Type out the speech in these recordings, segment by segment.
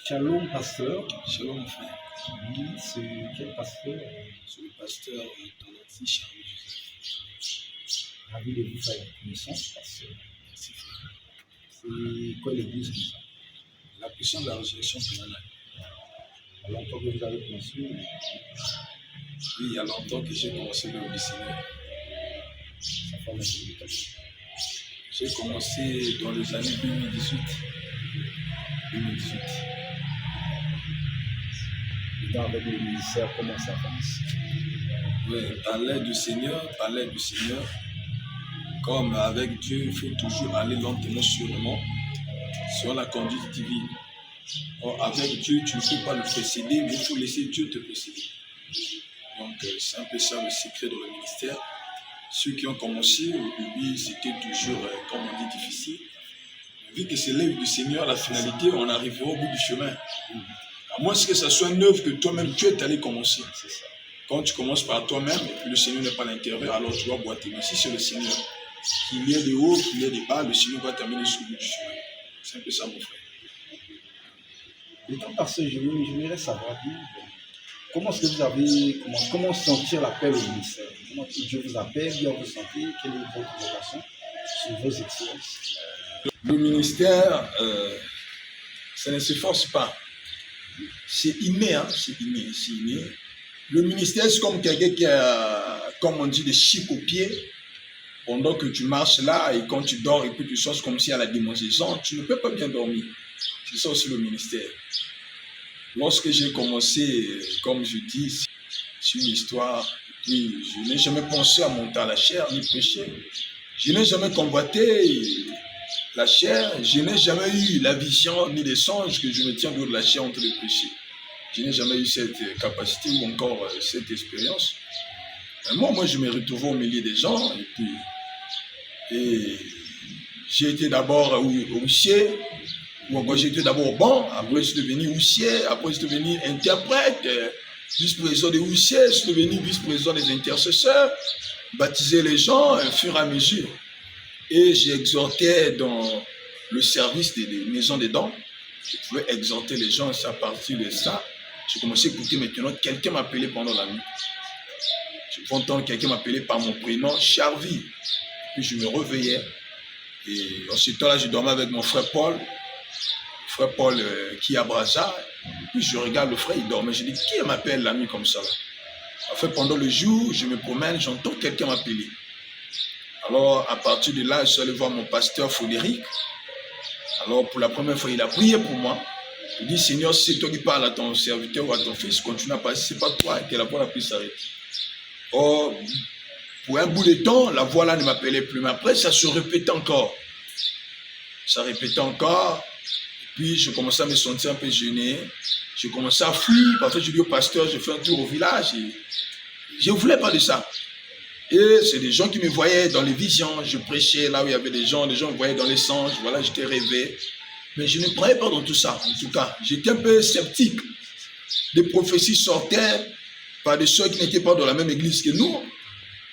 Shalom, pasteur. Shalom, mon frère. Oui, c'est quel pasteur? C'est le pasteur Tonati Charles Joseph. Ravi de vous faire connaissance, pasteur. Merci, frère. C'est quoi l'église comme ça? La puissance de la résurrection pénale. Il y a longtemps que vous avez commencé. Oui, il y a longtemps que j'ai commencé le Seigneur. Ça fait longtemps. J'ai commencé dans les années 2018. 2018. Et dans avec le ministère, comment ça commence? Oui, par l'aide du Seigneur, comme avec Dieu, il faut toujours aller lentement sûrement sur la conduite divine. Or, avec Dieu, tu ne peux pas le précéder, mais il faut laisser Dieu te précéder. Donc, c'est un peu ça le secret dans le ministère. Ceux qui ont commencé, au début, c'était toujours, comme on dit, difficile. Vu que c'est l'œuvre du Seigneur, la finalité, on arrivera au bout du chemin. À moins que ce soit une œuvre que toi-même, tu es allé commencer. C'est ça. Quand tu commences par toi-même, et puis le Seigneur n'est pas à l'intérieur, alors tu vas boiter. Mais si c'est le Seigneur, qu'il y ait des hauts, qu'il y ait des bas, le Seigneur va t'amener sur le bout du chemin. C'est un peu ça, mon frère. Et tant pasteur, j'aimerais savoir, comment est-ce que vous avez, comment sentir l'appel au ministère? Comment Dieu vous appelle, bien vous sentez, quelle est votre relation sur vos expériences? Le ministère, ça ne se force pas. C'est inné, hein? C'est inné. Le ministère, c'est comme quelqu'un qui a, comme on dit, des chics aux pieds. Pendant que tu marches là et quand tu dors et puis tu sors comme si à la démangeaison, tu ne peux pas bien dormir. C'est ça aussi le ministère. Lorsque j'ai commencé, comme je dis, c'est une histoire, puis je n'ai jamais pensé à monter à la chair ni prêcher. Je n'ai jamais convoité la chair, je n'ai jamais eu la vision ni les songes que je me tiens de la chair entre les péchés. Je n'ai jamais eu cette capacité ou encore cette expérience. Moi, je me retrouvais au milieu des gens et j'ai été d'abord huissier, ou encore j'ai été d'abord banc, après je suis devenu huissier, après je suis devenu interprète, vice-président des huissiers, je suis devenu vice-président des intercesseurs, baptiser les gens au fur et à mesure. Et j'exhortais dans le service des maisons des dents. Je pouvais exhorter les gens, c'est à partir de ça. J'ai commencé à écouter maintenant, quelqu'un m'appelait pendant la nuit. Je peux entendre quelqu'un m'appeler par mon prénom, Charvi. Puis je me réveillais. Et en ce temps-là, je dormais avec mon frère Paul. Frère Paul qui est à Brazza. Puis je regarde le frère, il dormait. Je dis, qui m'appelle la nuit comme ça là? En fait, pendant le jour, je me promène, j'entends quelqu'un m'appeler. Alors, à partir de là, je suis allé voir mon pasteur Frédéric. Alors, pour la première fois, il a prié pour moi. Il dit, Seigneur, si c'est toi qui parles à ton serviteur ou à ton fils, continue à passer, c'est pas toi, que la voix a pu s'arrêter. Or, pour un bout de temps, la voix là ne m'appelait plus. Mais après, ça se répétait encore. Ça répétait encore. Puis, je commençais à me sentir un peu gêné. Je commençais à fuir. Parfois, je dis au pasteur, je fais un tour au village. Et je ne voulais pas de ça. Et c'est des gens qui me voyaient dans les visions. Je prêchais là où il y avait des gens me voyaient dans les songes. Voilà, j'étais rêvé. Mais je ne croyais pas dans tout ça. En tout cas, j'étais un peu sceptique. Des prophéties sortaient par des soeurs qui n'étaient pas dans la même église que nous.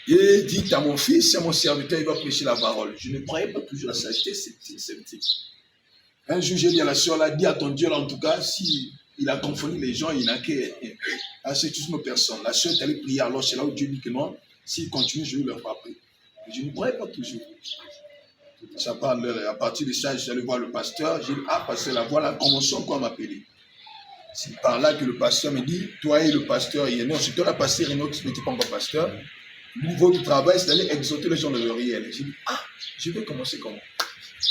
Et dit à mon fils, c'est mon serviteur, il va prêcher la parole. Je ne croyais pas toujours à ça, j'étais sceptique. Un jour, j'ai dit à la soeur, là, dis à ton Dieu, là, en tout cas, si il a confondu les gens, il n'a qu'à c'est toute une personne. La soeur est allée prier, alors c'est là où Dieu dit que non, s'il continue, je vais leur frapper. Mais je ne croyais pas toujours. Ça parle, à partir de ça, je suis allé voir le pasteur, j'ai dit, ah, pasteur, là, voilà, commençons quoi m'appeler. C'est par là que le pasteur me dit, toi et le pasteur Yéno, c'est toi la pasteur Yéno qui n'était pas encore pasteur. Le niveau du travail, c'est d'aller exhorter les gens de leur réel. J'ai dit, ah, je vais commencer comment?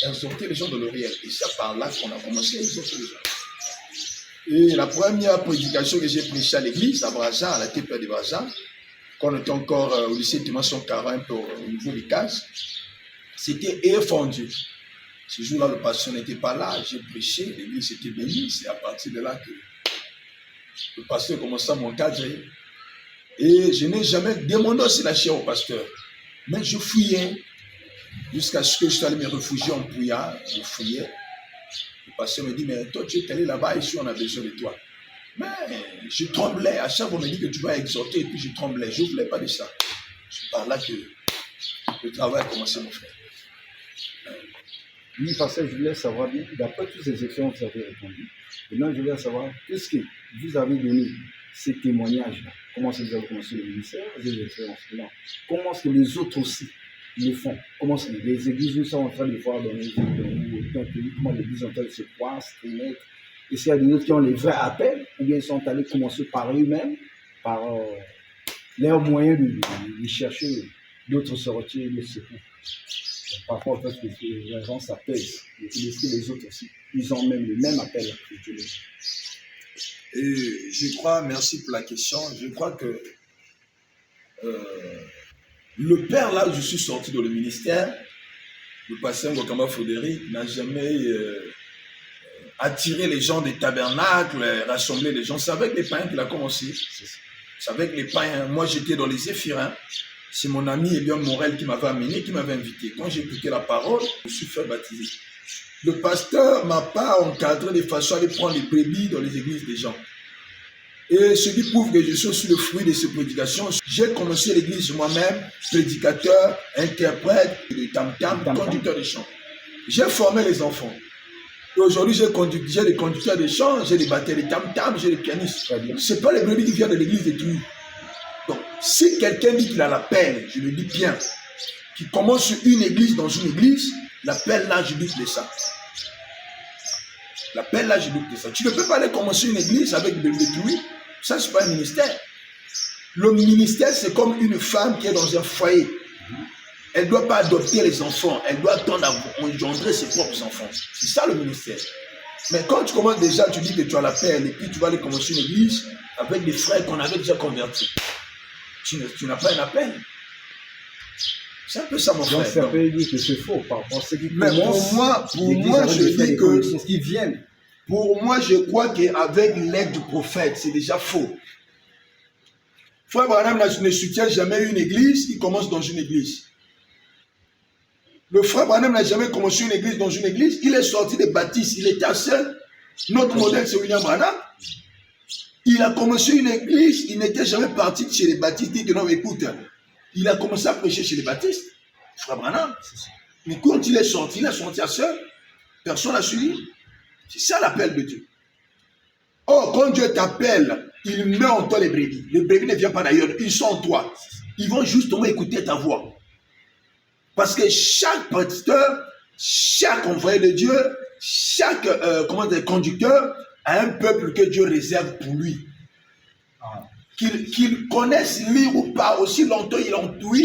Exhorter les gens de leur réel. Et c'est par là qu'on a commencé à exhorter les gens. Et la première prédication que j'ai prêchée à l'église, à Brazza, à la TPA de Brazza, quand on était encore au lycée Thomas Sankara, un peu au niveau des cases, c'était effondu. Ce jour-là, le pasteur n'était pas là, j'ai prêché, l'église était bénie. C'est à partir de là que le pasteur commençait à m'encadrer. Et je n'ai jamais demandé aussi la chair au pasteur. Mais je fouillais jusqu'à ce que je sois allé me réfugier en prière. Je fouillais. Le pasteur me dit, mais toi, tu es allé là-bas, ici, on a besoin de toi. Mais je tremblais. À chaque fois, on me dit que tu vas exhorter, et puis je tremblais. Je ne voulais pas de ça. C'est par là que le travail a commencé, mon frère. Oui, parce que je voulais savoir, bien, d'après toutes ces expériences que vous avez répondu, maintenant je voulais savoir, puisque vous avez donné ces témoignages-là, comment est-ce que vous avez commencé le ministère, des expériences-là, comment est-ce que les autres aussi le font, comment est-ce que les églises nous sont en train de voir dans dans le pays, comment l'église est en train de se croire, se connaître, et s'il y a des autres qui ont les vrais appels, ou bien ils sont allés commencer par eux-mêmes, par leurs moyens de chercher d'autres sorties de secours. Parfois, en fait, les gens s'apaisent. Et les autres aussi, ils ont même le même appel que Dieu. Et je crois, merci pour la question, je crois que le père, là où je suis sorti dans le ministère, le pasteur Ngokamba Frédéric, n'a jamais attiré les gens des tabernacles, rassemblé les gens. C'est avec les païens qu'il a commencé. C'est avec les païens. Moi, j'étais dans les Éphirins. C'est mon ami Elion Morel qui m'avait amené, qui m'avait invité. Quand j'ai écouté la parole, je me suis fait baptiser. Le pasteur m'a pas encadré de façon à aller prendre les brebis dans les églises des gens. Et ce qui prouve que je suis aussi le fruit de ces prédications. J'ai commencé l'église moi-même, prédicateur, interprète, de tam-tam, conducteur de chant. J'ai formé les enfants. Et aujourd'hui, j'ai des conducteurs de chant, j'ai des batteurs de tam-tam, j'ai des pianistes. Ce n'est pas les brebis qui viennent de l'église de Dieu. Donc, si quelqu'un dit qu'il a l'appel, je le dis bien, qu'il commence sur une église dans une église, l'appel là, je doute de ça. L'appel là, je doute de ça. Tu ne peux pas aller commencer une église avec des brebis. Ça, ce n'est pas un ministère. Le ministère, c'est comme une femme qui est dans un foyer. Elle ne doit pas adopter les enfants. Elle doit attendre à engendrer ses propres enfants. C'est ça le ministère. Mais quand tu commences déjà, tu dis que tu as l'appel et puis tu vas aller commencer une église avec des frères qu'on avait déjà convertis. Tu n'as pas un appel. C'est un peu ça, mon frère. Donc, ça peut dire que c'est faux par rapport à ce qui mais pour moi, je dis que qui viennent. Pour moi, je crois qu'avec l'aide du prophète, c'est déjà faux. Frère Branham ne soutient jamais une église, il commence dans une église. Le frère Branham n'a jamais commencé une église dans une église, il est sorti des baptistes, il était seul. Notre modèle, c'est William Branham. Il a commencé une église, il n'était jamais parti chez les baptistes, il dit que non, écoute, il a commencé à prêcher chez les baptistes, frère Branham. Mais quand il est sorti à seul, personne n'a suivi. C'est ça l'appel de Dieu. Or, quand Dieu t'appelle, il met en toi les brebis. Les brebis ne viennent pas d'ailleurs, ils sont en toi. Ils vont justement écouter ta voix. Parce que chaque pasteur, chaque envoyé de Dieu, chaque conducteur a un peuple que Dieu réserve pour lui. Qu'il connaisse lire ou pas, aussi longtemps il entoure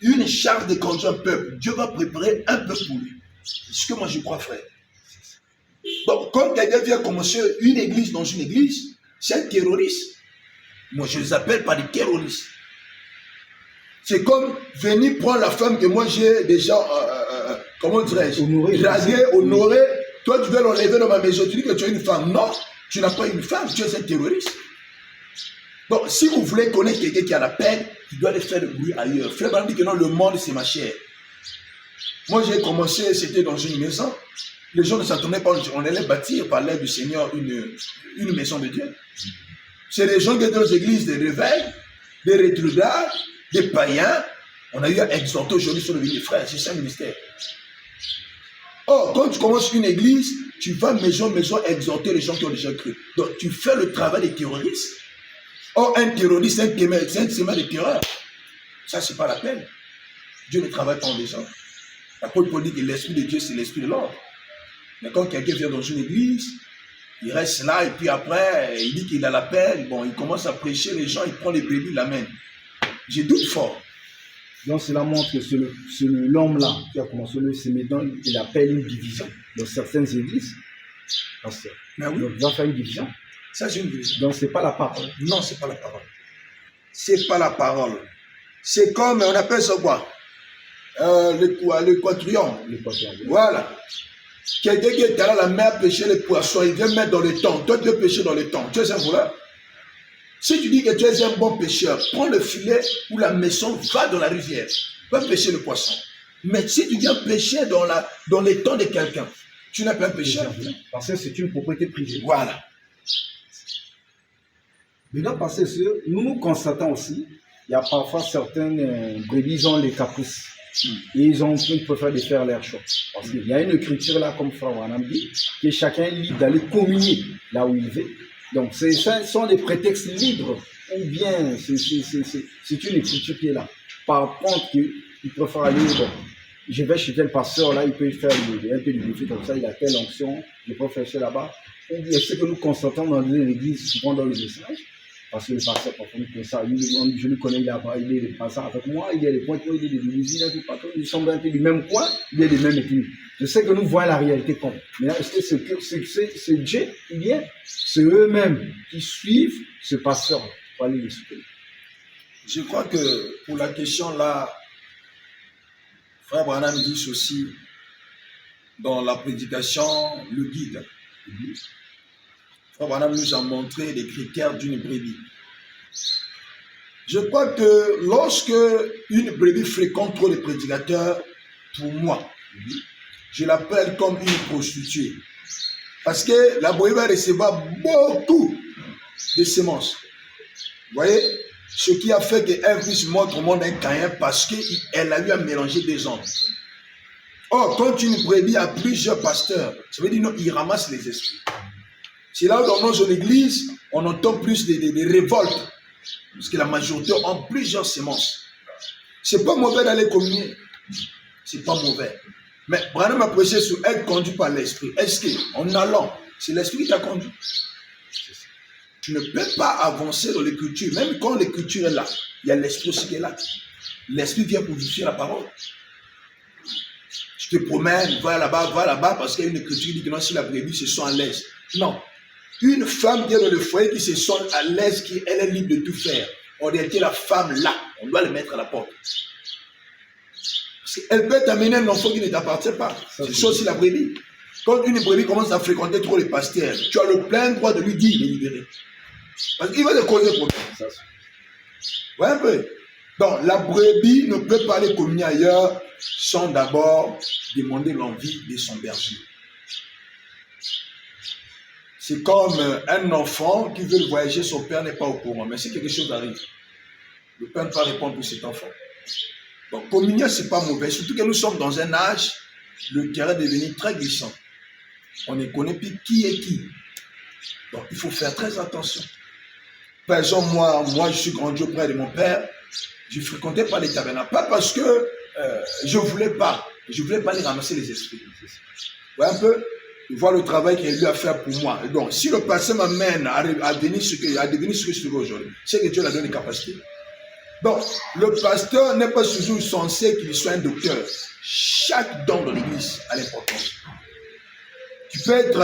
une charge de conduire un peuple. Dieu va préparer un peuple pour lui. C'est ce que moi je crois, frère. Donc, quand quelqu'un vient commencer une église dans une église, c'est un terroriste. Moi, je les appelle pas des terroristes. C'est comme venir prendre la femme que moi j'ai déjà, comment dirais-je, draguée, honorée. Toi, tu veux l'enlever dans ma maison, tu dis que tu es une femme. Non, tu n'as pas une femme, tu es un terroriste. Donc, si vous voulez connaître quelqu'un qui a la peine, il doit aller faire le bruit ailleurs. Frère Branham dit que non, le monde, c'est ma chair. Moi, j'ai commencé, c'était dans une maison. Les gens ne s'attendaient pas, on allait bâtir par l'aide du Seigneur une maison de Dieu. C'est des gens qui étaient dans les églises des réveils, des rétrogrades, des païens. On a eu à exhorter aujourd'hui sur le vie des frères, c'est ça le ministère. Or, quand tu commences une église, tu vas maison exhorter les gens qui ont déjà cru. Donc, tu fais le travail des terroristes. Or, un terroriste, c'est un sémin de terreur. Ça, c'est pas la peine. Dieu ne travaille pas en les gens. L'apôtre Paul dit que l'esprit de Dieu, c'est l'esprit de l'ordre. Mais quand quelqu'un vient dans une église, il reste là et puis après, il dit qu'il a la peine. Bon, il commence à prêcher, les gens, il prend les brebis, il l'amène. J'ai doute fort. Donc cela montre que c'est l'homme-là qui a commencé le sémédon, il appelle une division dans certaines églises. Mais oui. Donc il va faire une division. Ça, c'est une division. Donc ce n'est pas la parole. Non, ce n'est pas la parole. C'est pas la parole. C'est comme, on appelle ça quoi? Le quatrion. Voilà. Quelqu'un qui est allé à la mer pêcher les poissons, il vient mettre dans le temps. Toi, tu veux pêcher dans le temps. Tu es un voleur. Si tu dis que tu es un bon pêcheur, prends le filet ou la maison, va dans la rivière. Va pêcher le poisson. Mais si tu viens pêcher dans les temps de quelqu'un, tu n'es pas un pêcheur. Parce que c'est une propriété privée. Voilà. Maintenant, parce que nous constatons aussi, il y a parfois certaines brebis ont les caprices. Et ils préfèrent de faire leur choix. Parce qu'il y a une écriture là, comme Frère Branham dit, que chacun est libre d'aller communier là où il veut. Donc, ce sont des prétextes libres, ou bien c'est une écriture qui est là. Par contre, il préfère aller, bon, je vais chez tel pasteur, là, il peut faire un peu de défi comme ça, il a telle onction, je peux faire ça là-bas. Ou bien ce que nous constatons dans l'église, souvent dans les messages, parce que le pasteur, parfois, nous ça, je le connais là-bas, il est le pasteur avec moi, il est les points, il est des l'usine, ils sont un peu du même coin, il est des mêmes ethnies. Je sais que nous voyons la réalité comme. Mais est-ce que c'est Dieu qui vient? C'est eux-mêmes qui suivent ce pasteur pour aller les soutenir. Je crois que pour la question là, Frère Branham dit ceci dans la prédication, le guide. Frère Branham nous a montré les critères d'une brebis. Je crois que lorsque une brebis fréquente trop les prédicateurs, pour moi, je l'appelle comme une prostituée. Parce que la brebis va recevoir beaucoup de semences. Vous voyez? Ce qui a fait qu'elle puisse montrer au monde un Caïn parce qu'elle a eu à mélanger des hommes. Or, quand une brebis a plusieurs pasteurs, ça veut dire non, il ramasse les esprits. C'est là où dans nos églises, on entend plus des révoltes. Parce que la majorité ont plusieurs semences. C'est pas mauvais d'aller communier. C'est pas mauvais. Mais Branham a prêché sur être conduit par l'esprit. Est-ce qu'en allant, c'est l'esprit qui t'a conduit? Tu ne peux pas avancer dans l'écriture. Même quand l'écriture est là, il y a l'esprit aussi qui est là. L'esprit vient pour justifier la parole. Tu te promènes, va là-bas, parce qu'il y a une écriture qui dit que non, si la brebis se sent à l'aise. Non. Une femme qui est dans le foyer qui se sent à l'aise, elle est libre de tout faire. On réalité, la femme là, on doit le mettre à la porte. Parce qu'elle peut t'amener un enfant qui ne t'appartient pas. C'est ça aussi la brebis. Quand une brebis commence à fréquenter trop les pasteurs, tu as le plein droit de lui dire de libérer. Parce qu'il va te causer problème. Vous voyez un peu? Donc, la brebis ne peut pas aller communier ailleurs sans d'abord demander l'envie de son berger. C'est comme un enfant qui veut voyager, son père n'est pas au courant. Mais si quelque chose arrive, le père ne peut pas répondre pour cet enfant. Donc, communier, ce n'est pas mauvais. Surtout que nous sommes dans un âge, le terrain est devenu très glissant. On ne connaît plus qui est qui. Donc, il faut faire très attention. Par exemple, moi, je suis grandi auprès de mon père. Je ne fréquentais pas les tabernacles. Pas parce que je ne voulais pas. Je ne voulais pas aller ramasser les esprits. Vous voyez un peu? Voir le travail qu'il a eu à faire pour moi. Et donc, si le passé m'amène à devenir ce que je suis aujourd'hui, c'est que Dieu l'a donné des capacités. Donc, le pasteur n'est pas toujours censé qu'il soit un docteur. Chaque don dans l'église a l'importance. Tu peux être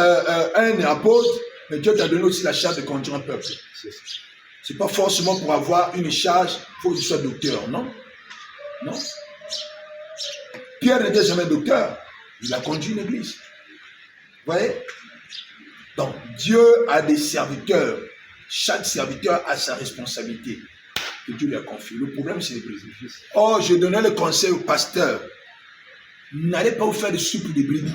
un apôtre, mais Dieu t'a donné aussi la charge de conduire un peuple. Ce n'est pas forcément pour avoir une charge, il faut que tu sois docteur, non? Non. Pierre n'était jamais docteur. Il a conduit une église. Vous voyez? Donc, Dieu a des serviteurs. Chaque serviteur a sa responsabilité que Dieu lui a confiée. Le problème, c'est les brebis. Oh, je donnais le conseil au pasteur. N'allez pas vous faire de soupe de brebis.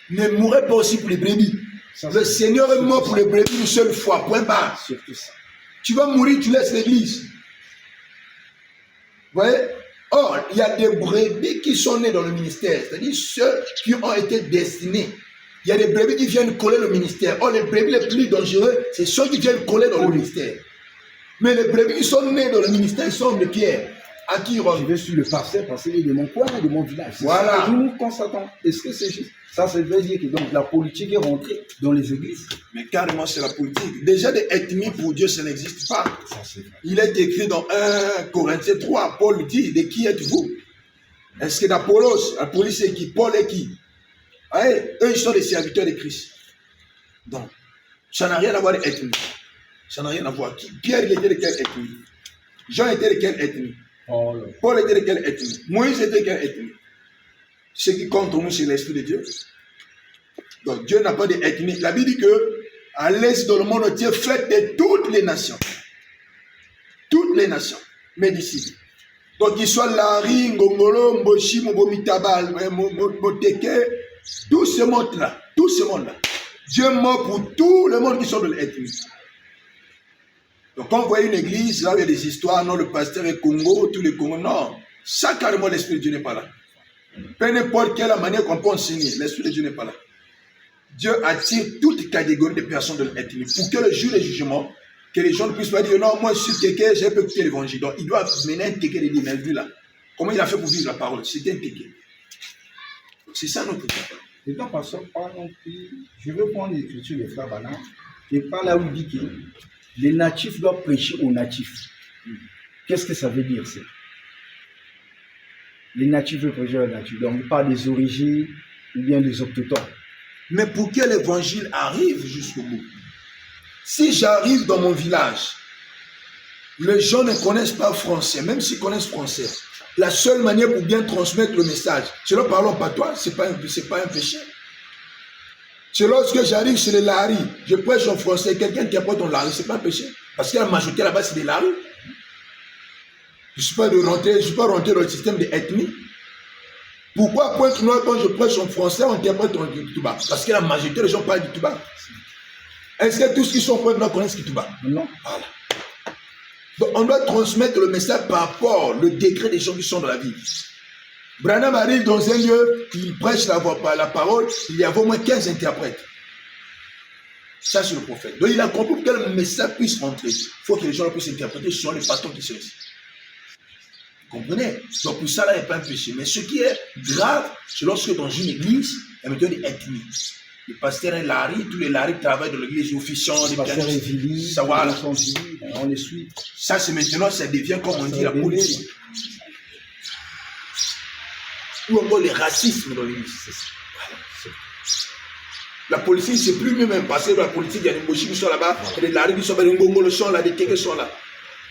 Ne mourrez pas aussi pour les brebis. Le Seigneur est mort pour les brebis une seule fois. Point barre. Tu vas mourir, tu laisses l'église. Vous voyez? Or, il y a des brebis qui sont nés dans le ministère, c'est-à-dire ceux qui ont été destinés. Il y a des brebis qui viennent coller le ministère. Or, les brebis les plus dangereux, c'est ceux qui viennent coller dans le ministère. Mais les brebis qui sont nés dans le ministère, ils sont de Pierre. À qui je vais sur le pasteur parce qu'il est de mon coin, de mon village. Voilà. Ça, nous constatons. Est-ce que c'est juste? Ça, ça veut dire que donc, la politique est rentrée dans les églises. Mais carrément, c'est la politique. Déjà, des ethnies pour Dieu, ça n'existe pas. Ça, il est écrit dans 1 Corinthiens 3. Paul dit, de qui êtes-vous? Est-ce que d'Apollos, Apollos c'est qui? Paul est qui? Ouais, eux, ils sont des serviteurs de Christ. Donc, ça n'a rien à voir avec l'ethnie. Ça n'a rien à voir. Pierre, il était de quelle ethnie? Jean était de quelle ethnie? Paul était de quelle ethnie? Moïse était de quelle ethnie? Ce qui compte pour nous, c'est l'Esprit de Dieu. Donc, Dieu n'a pas d'ethnie. La Bible dit que, à l'est dans le monde entier, fait de toutes les nations. Toutes les nations. Mais d'ici. Donc, qu'il soit Lari, Ngongolo, Mboshi, Mbomitabal, Moteke, tout ce monde-là. Tout ce monde-là. Dieu est mort pour tout le monde qui sont de l'ethnie. Donc, quand vous voyez une église, là où il y a des histoires, non, le pasteur est Congo, tous les Congos, non. Ça, carrément, l'Esprit de Dieu n'est pas là. Peu n'importe quelle manière qu'on peut enseigner, l'Esprit de Dieu n'est pas là. Dieu attire toute catégorie de personnes de l'ethnie pour que le jour du jugement, que les gens ne puissent pas dire non, moi je suis téké, j'ai peu écouté l'évangile. Donc il doit mener un téké de dire, mais vu là, comment il a fait pour vivre la parole? C'était un téké. C'est ça notre cas. Et donc, pasteur, pas non plus, je veux prendre l'écriture de Frère Branham, et par là où il dit que les natifs doivent prêcher aux natifs. Qu'est-ce que ça veut dire, ça? Les natifs veulent prêcher aux natifs. Donc, il parle des origines ou bien des autochtones. Mais pour que l'évangile arrive jusqu'au bout, si j'arrive dans mon village, les gens ne connaissent pas français, même s'ils connaissent français, la seule manière pour bien transmettre le message, c'est leur parler en patois, c'est pas un péché. C'est lorsque j'arrive chez les Laris, je prêche en français, quelqu'un qui apporte en Lari, c'est pas un péché. Parce que la majorité là-bas, c'est des Laris. Je ne suis pas rentré dans le système de ethnie. Pourquoi Pointe Noire, quand je prêche en français, on interprète en Kituba? Parce que la majorité des gens parlent du Kituba. Est-ce que tous ceux qui sont Pointe Noire connaissent Kituba? Non. Voilà. Donc on doit transmettre le message par rapport au degré des gens qui sont dans la vie. Branham arrive dans un lieu, il prêche la parole, il y a au moins 15 interprètes. Ça, c'est le prophète. Donc il a compris que le message puisse rentrer. Il faut que les gens puissent interpréter selon les patrons qui sont ici. Vous comprenez? Donc pour ça, là, il n'y a pas un péché. Mais ce qui est grave, c'est lorsque dans une église, il y a maintenant des ethnies. Les pasteurs et Larry, tous les Larry travaillent dans l'église, les officiants, les pasteurs et Vili, ça, voilà. On les suit. Ça, c'est maintenant, ça devient, comme on dit, la politique. Ou encore les racismes dans l'église. Voilà. La politique, c'est plus même parce que dans la politique, il y a des mochis qui sont là-bas, il y a des Larry qui sont là, des Ngongolo sont là, des Kéké sont là.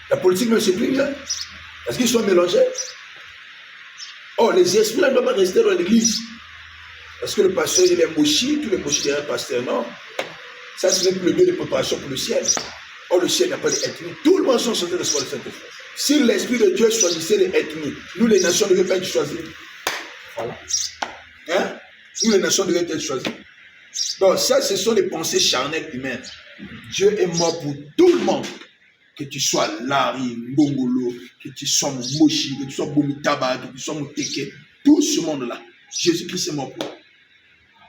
La politique, c'est plus mieux. Parce qu'ils sont mélangés. Oh, les esprits ne doivent pas rester dans l'église. Parce que le pasteur, il est mochi, tous les mochis derrière le pasteur, non. Ça, c'est même le lieu de préparation pour le ciel. Oh, le ciel n'a pas d'ethnie. Tout le monde sont sortis de ce Saint-Esprit. Si l'Esprit de Dieu choisissait les ethnies, nous, les nations, ne devaient pas être choisies. Voilà. Hein? Nous, les nations, devaient être choisies. Donc, ça, ce sont des pensées charnelles humaines. Dieu est mort pour tout le monde. Que tu sois Larry, Mbongolo, que tu sois Moshi, que tu sois Bomitaba, que tu sois Moteke, tout ce monde-là. Jésus-Christ est mort pour.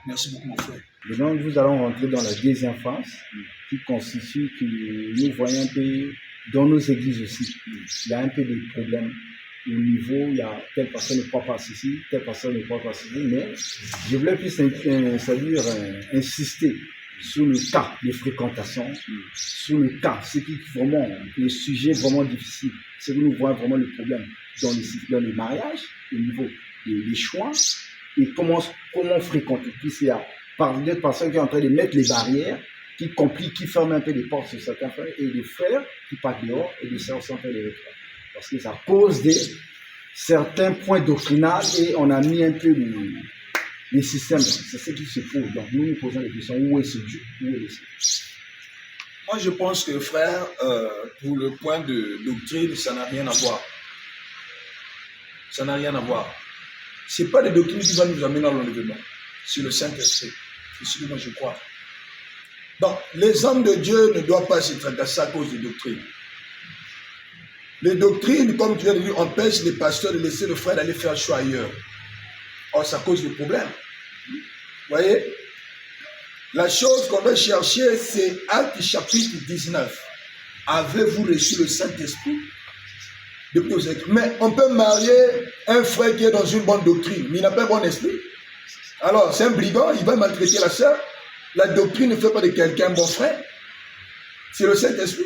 Merci beaucoup, mon frère. Maintenant, nous allons rentrer dans la deuxième phase qui constitue que nous voyons un peu dans nos églises aussi. Il y a un peu de problèmes au niveau, il y a telle personne ne croit pas ceci, telle personne ne croit pas ceci, mais je voulais plus c'est-à-dire insister sur le cas de fréquentation, sur le cas, c'est qui vraiment le sujet vraiment difficile, c'est que nous voyons vraiment le problème dans les mariages, au niveau des choix, et comment fréquenter. Puisqu'il y a d'autres personnes qui sont en train de mettre les barrières, qui compliquent, qui ferment un peu les portes sur certains frères, et des frères qui partent dehors, et des sœurs sont en train de rentrer. Parce que ça pose certains points doctrinaux, et on a mis un peu les systèmes, c'est ce qui se pose. Donc nous nous posons la question, où est ce Dieu? Où est le Dieu? Moi je pense que frère, pour le point de doctrine, ça n'a rien à voir. Ça n'a rien à voir. Ce n'est pas des doctrines qui vont nous amener dans l'enlèvement. C'est le Saint-Esprit. C'est ce que moi je crois. Donc les hommes de Dieu ne doivent pas se tracasser à cause des doctrines. Les doctrines, comme tu viens de dire, empêchent les pasteurs de laisser le frère d'aller faire le choix ailleurs. Or, ça cause des problèmes. Vous voyez? La chose qu'on doit chercher, c'est Actes chapitre 19. Avez-vous reçu le Saint-Esprit? Mais on peut marier un frère qui est dans une bonne doctrine, mais il n'a pas un bon esprit. Alors, c'est un brigand, il va maltraiter la sœur. La doctrine ne fait pas de quelqu'un un bon frère. C'est le Saint-Esprit.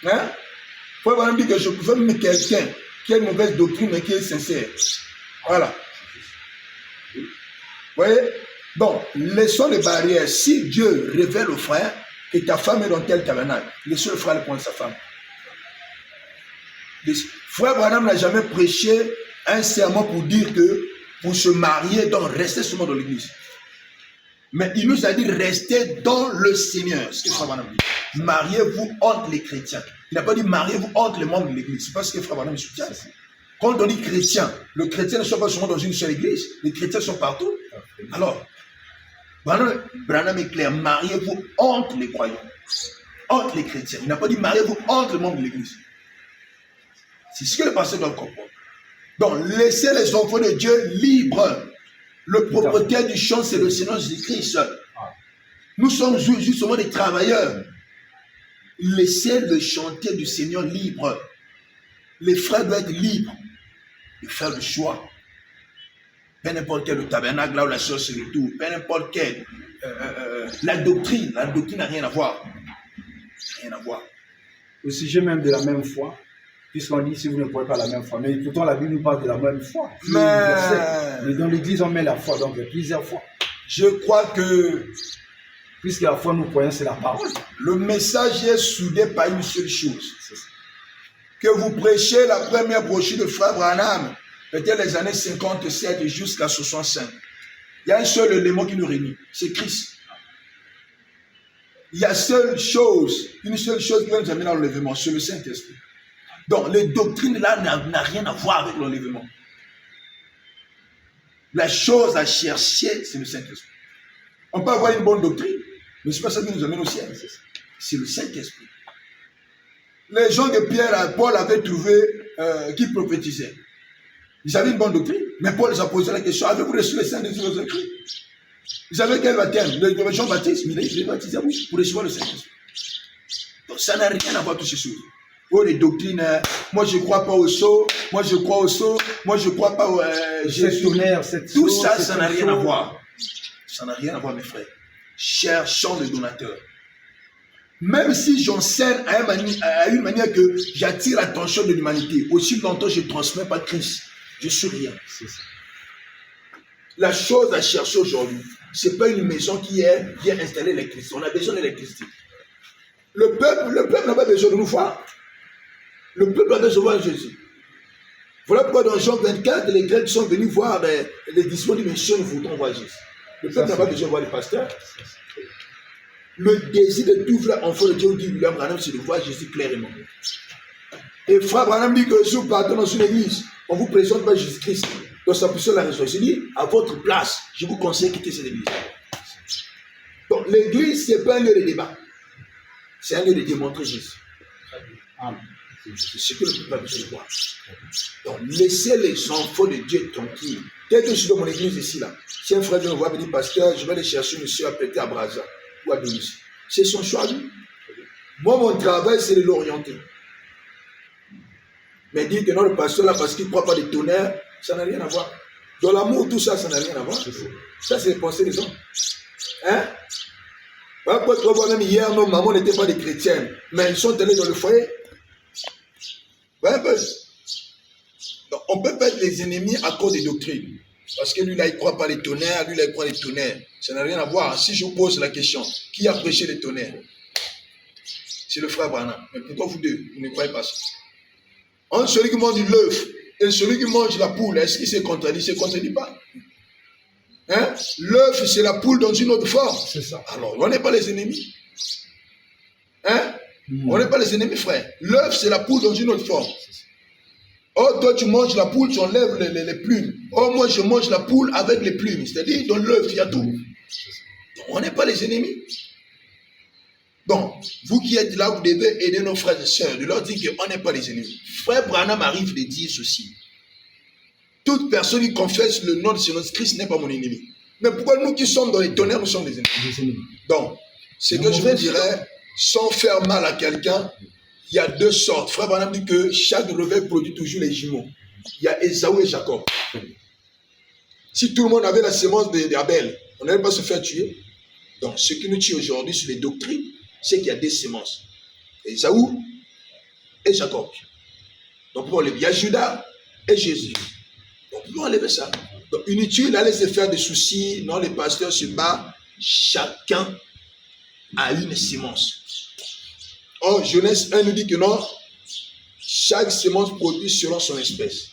Hein? Il faut vraiment dire que je peux mettre quelqu'un qui a une mauvaise doctrine, mais qui est sincère. Voilà. Vous voyez? Donc, laissons les barrières. Si Dieu révèle au frère que ta femme est dans tel tabernacle, laissez le frère aller prendre sa femme. Frère Branham n'a jamais prêché un serment pour dire que pour se marier, donc restez seulement dans l'église. Mais il nous a dit restez dans le Seigneur. Ce que Frère Branham dit. Mariez-vous entre les chrétiens. Il n'a pas dit mariez-vous entre les membres de l'église. C'est pas ce que Frère Branham soutient. Quand on dit chrétien, le chrétien ne sont pas seulement dans une seule église. Les chrétiens sont partout. Alors, Branham est clair. Mariez-vous entre les croyants. Entre les chrétiens. Il n'a pas dit mariez-vous entre les membres de l'église. C'est ce que les pasteurs doivent comprendre. Donc, laissez les enfants de Dieu libres. Le propriétaire du champ, c'est le Seigneur Jésus-Christ. Nous sommes justement des travailleurs. Laissez le chantier du Seigneur libre. Les frères doivent être libres de faire le choix. Peu n'importe quel tabernacle, là où la chose se retourne, peu n'importe quel. La doctrine n'a rien à voir. Rien à voir. Au sujet même de la même foi, puisqu'on dit si vous ne croyez pas la même foi, mais pourtant la Bible nous parle de la même foi. Mais dans l'église, on met la foi, donc il y a plusieurs fois. Je crois que puisque la foi, nous croyons, c'est la parole. Le message est soudé par une seule chose. Que vous prêchez la première brochure de Frère Branham, peut-être les années 57 jusqu'à 65. Il y a un seul élément qui nous réunit, c'est Christ. Il y a une seule chose qui va nous amener à l'enlèvement, c'est le Saint-Esprit. Donc, les doctrines là n'ont rien à voir avec l'enlèvement. La chose à chercher, c'est le Saint-Esprit. On peut avoir une bonne doctrine, mais ce n'est pas ça qui nous amène au ciel. C'est le Saint-Esprit. Les gens de Pierre, Paul avait trouvé qui prophétisait. Ils avaient une bonne doctrine, mais Paul les a posé la question, avez-vous reçu le Saint-Esprit dans Écrit? Ils avaient quel baptême? Le Jean-Baptiste, mais il est baptisé, oui, pour recevoir le Saint-Esprit. Donc ça n'a rien à voir toutes ces choses. Oh, les doctrines, moi je ne crois pas au sceau, moi je crois au sceau, moi je ne crois pas au Jésus. Tout ça, ça n'a rien à voir. Ça n'a rien à voir, mes frères. Cherchons le donateur. Même si j'enseigne à une manière que j'attire l'attention de l'humanité, aussi longtemps je ne transmets pas Christ, je suis rien. La chose à chercher aujourd'hui, ce n'est pas une maison qui est bien installée l'électricité. On a besoin d'électricité. Le peuple n'a pas besoin de nous voir. Le peuple a besoin de voir Jésus. Voilà pourquoi dans Jean 24, les Grecs sont venus voir les disciples du Messie, nous voulons voir Jésus. Le peuple n'a pas besoin de voir les pasteurs. Le désir de tout vrai enfant de Dieu, dit William Branham, c'est de voir Jésus clairement. Et Frère Branham dit que si vous partez dans une église, on ne vous présente pas Jésus-Christ. Donc ça pousse la raison. Il dit, à votre place, je vous conseille de quitter cette église. Donc l'église, ce n'est pas un lieu de débat. C'est un lieu de démontrer Jésus. C'est ce que le peuple a besoin de voir. Donc laissez les enfants de Dieu tranquilles. Dès que je suis dans mon église ici, là, si un frère vient me voir, me dit, pasteur, je vais aller chercher monsieur à prêter à Brazza ou à Domicile. C'est son choix, lui. Moi, mon travail, c'est de l'orienter. Mais dire que non, le pasteur là, parce qu'il ne croit pas des tonnerres, ça n'a rien à voir. Dans l'amour, tout ça, ça n'a rien à voir. Ça, c'est les pensées des hommes. Hein? Pourquoi même hier, nos mamans n'étaient pas des chrétiennes, mais ils sont allés dans le foyer. Ouais, ben, donc, on peut pas être les ennemis à cause des doctrines. Parce que lui, là, il ne croit pas les tonnerres, lui, là, il croit les tonnerres. Ça n'a rien à voir. Si je vous pose la question, qui a prêché les tonnerres? C'est le frère Branham. Mais pourquoi vous deux, vous ne croyez pas ça? Entre celui qui mange l'œuf et celui qui mange la poule, est-ce qu'il s'est contredit? Il ne se contredit pas. Hein? L'œuf, c'est la poule dans une autre forme. C'est ça. Alors, on n'est pas les ennemis. Hein? On n'est pas les ennemis, frère. L'œuf, c'est la poule dans une autre forme. Oh, toi, tu manges la poule, tu enlèves les plumes. Oh, moi, je mange la poule avec les plumes. C'est-à-dire, dans l'œuf, il y a tout. Donc, on n'est pas les ennemis. Donc, vous qui êtes là, vous devez aider nos frères et sœurs, de leur dire qu'on n'est pas les ennemis. Frère Branham arrive de dire ceci. Toute personne qui confesse le nom de Seigneur Christ n'est pas mon ennemi. Mais pourquoi nous qui sommes dans les tonnerres, nous sommes des ennemis? Donc, ce que je vous dirais, sans faire mal à quelqu'un, il y a deux sortes. Frère Branham dit que chaque réveil produit toujours les jumeaux. Il y a Ésaü et Jacob. Si tout le monde avait la sémence d'Abel, on n'allait pas se faire tuer. Donc, ce qui nous tue aujourd'hui sur les doctrines, c'est qu'il y a des sémences. Ésaü et Jacob. Donc, il y a Judas et Jésus. Donc, on peut enlever ça. Donc, inutile d'aller se faire des soucis. Non, les pasteurs se battent. Chacun a une sémence. Or, Genèse 1 nous dit que non, chaque sémence produit selon son espèce.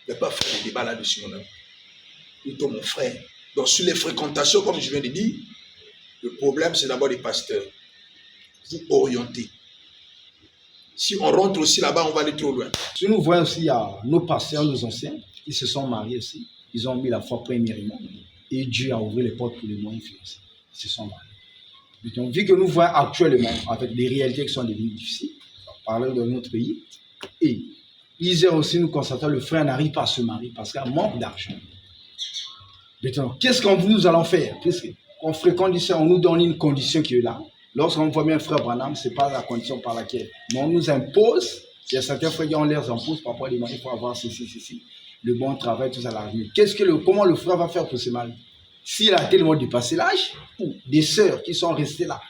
Il ne va pas faire des débats là-dessus, mon ami. Plutôt mon frère. Donc, sur les fréquentations, comme je viens de dire, le problème, c'est d'abord les pasteurs. Vous orientez. Si on rentre aussi là-bas, on va aller trop loin. Si nous voyons aussi, il y a nos pasteurs, nos anciens, ils se sont mariés aussi. Ils ont mis la foi premièrement. Et Dieu a ouvert les portes pour les moyens financiers. Ils se sont mariés. Donc, vu que nous voyons actuellement, avec des réalités qui sont devenues difficiles, parler de notre pays, et Hier aussi, nous constatons que le frère n'arrive pas à se marier parce qu'il manque d'argent. Maintenant, qu'est-ce qu'on nous allons faire? On fréquente ici, on nous donne une condition qui est là. Lorsqu'on voit bien frère Branham, ce n'est pas la condition par laquelle. Mais on nous impose, il y a certains frères qui on les impose, parfois il faut avoir ceci, le bon travail, tout ça. Mais comment le frère va faire pour se marier? S'il a tellement dépassé l'âge, ou des sœurs qui sont restées là,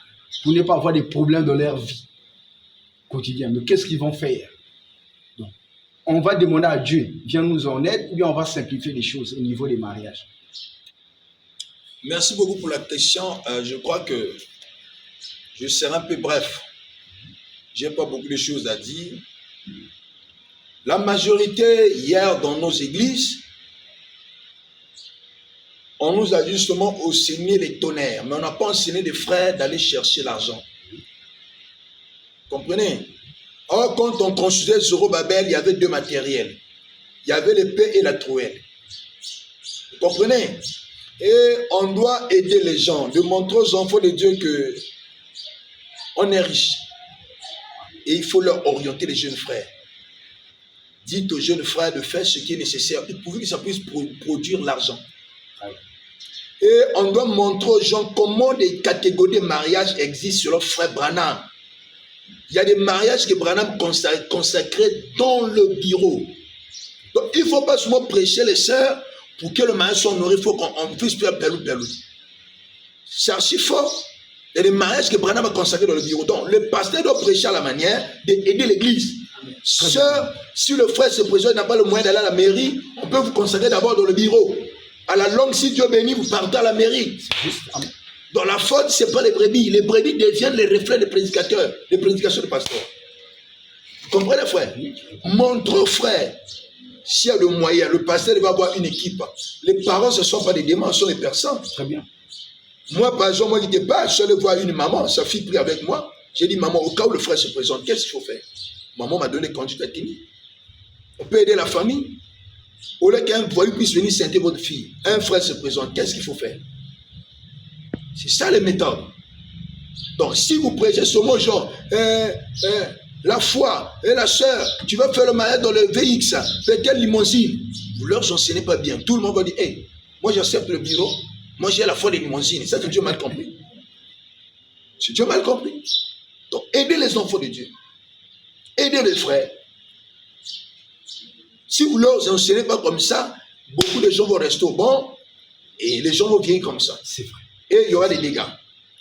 pour ne pas avoir des problèmes dans leur vie quotidienne, mais qu'est-ce qu'ils vont faire? Donc, on va demander à Dieu, viens nous en aide, ou bien on va simplifier les choses au niveau des mariages. Merci beaucoup pour la question. Je crois que je serai un peu bref. Je n'ai pas beaucoup de choses à dire. La majorité, hier, dans nos églises, on nous a justement enseigné les tonnerres, mais on n'a pas enseigné les frères d'aller chercher l'argent. Comprenez? Or, quand on construisait Zorobabel, il y avait deux matériels. Il y avait l'épée et la trouelle. Vous comprenez? Et on doit aider les gens, de montrer aux enfants de Dieu que on est riche. Et il faut leur orienter les jeunes frères. Dites aux jeunes frères de faire ce qui est nécessaire pour que ça puisse produire l'argent. Et on doit montrer aux gens comment des catégories de mariage existent sur leur frère Branham. Il y a des mariages que Branham consacrait dans le bureau. Donc il ne faut pas seulement prêcher les sœurs pour que le mariage soit honoré, il faut qu'on puisse faire pelou. C'est archi fort. Il y a des mariages que Branham a consacrés dans le bureau. Donc le pasteur doit prêcher à la manière d'aider l'église. Sœur, si le frère se présente n'a pas le moyen d'aller à la mairie, on peut vous consacrer d'abord dans le bureau. À la longue, si Dieu bénit, vous partez à la mairie. Dans la faute, ce n'est pas les brebis. Les brebis deviennent les reflets des prédicateurs, des prédications des pasteurs. Vous comprenez, frère? Montre aux frères, s'il y a le moyen, le pasteur va avoir une équipe. Les parents, ce ne sont pas des démons, ce sont des personnes. Très bien. Moi, par exemple, moi, je n'étais pas, je suis allé voir une maman, sa fille prie avec moi. J'ai dit, maman, au cas où le frère se présente, qu'est-ce qu'il faut faire? Maman m'a donné conduite à tenir. On peut aider la famille. Au lieu qu'un voyou puisse venir scinter votre fille, un frère se présente, qu'est-ce qu'il faut faire? C'est ça les méthodes. Donc, si vous prêchez ce mot genre, la foi et la sœur, tu vas faire le mariage dans le VX, fais quelle limousine? Vous leur enseignez pas bien. Tout le monde va dire, hey, moi j'accepte le bureau, moi j'ai la foi des limousines. Ça, c'est Dieu mal compris. C'est Dieu mal compris. Donc, aidez les enfants de Dieu. Aidez les frères. Si vous ne leur enseignez pas comme ça, beaucoup de gens vont rester au banc et les gens vont vieillir comme ça. C'est vrai. Et il y aura des dégâts.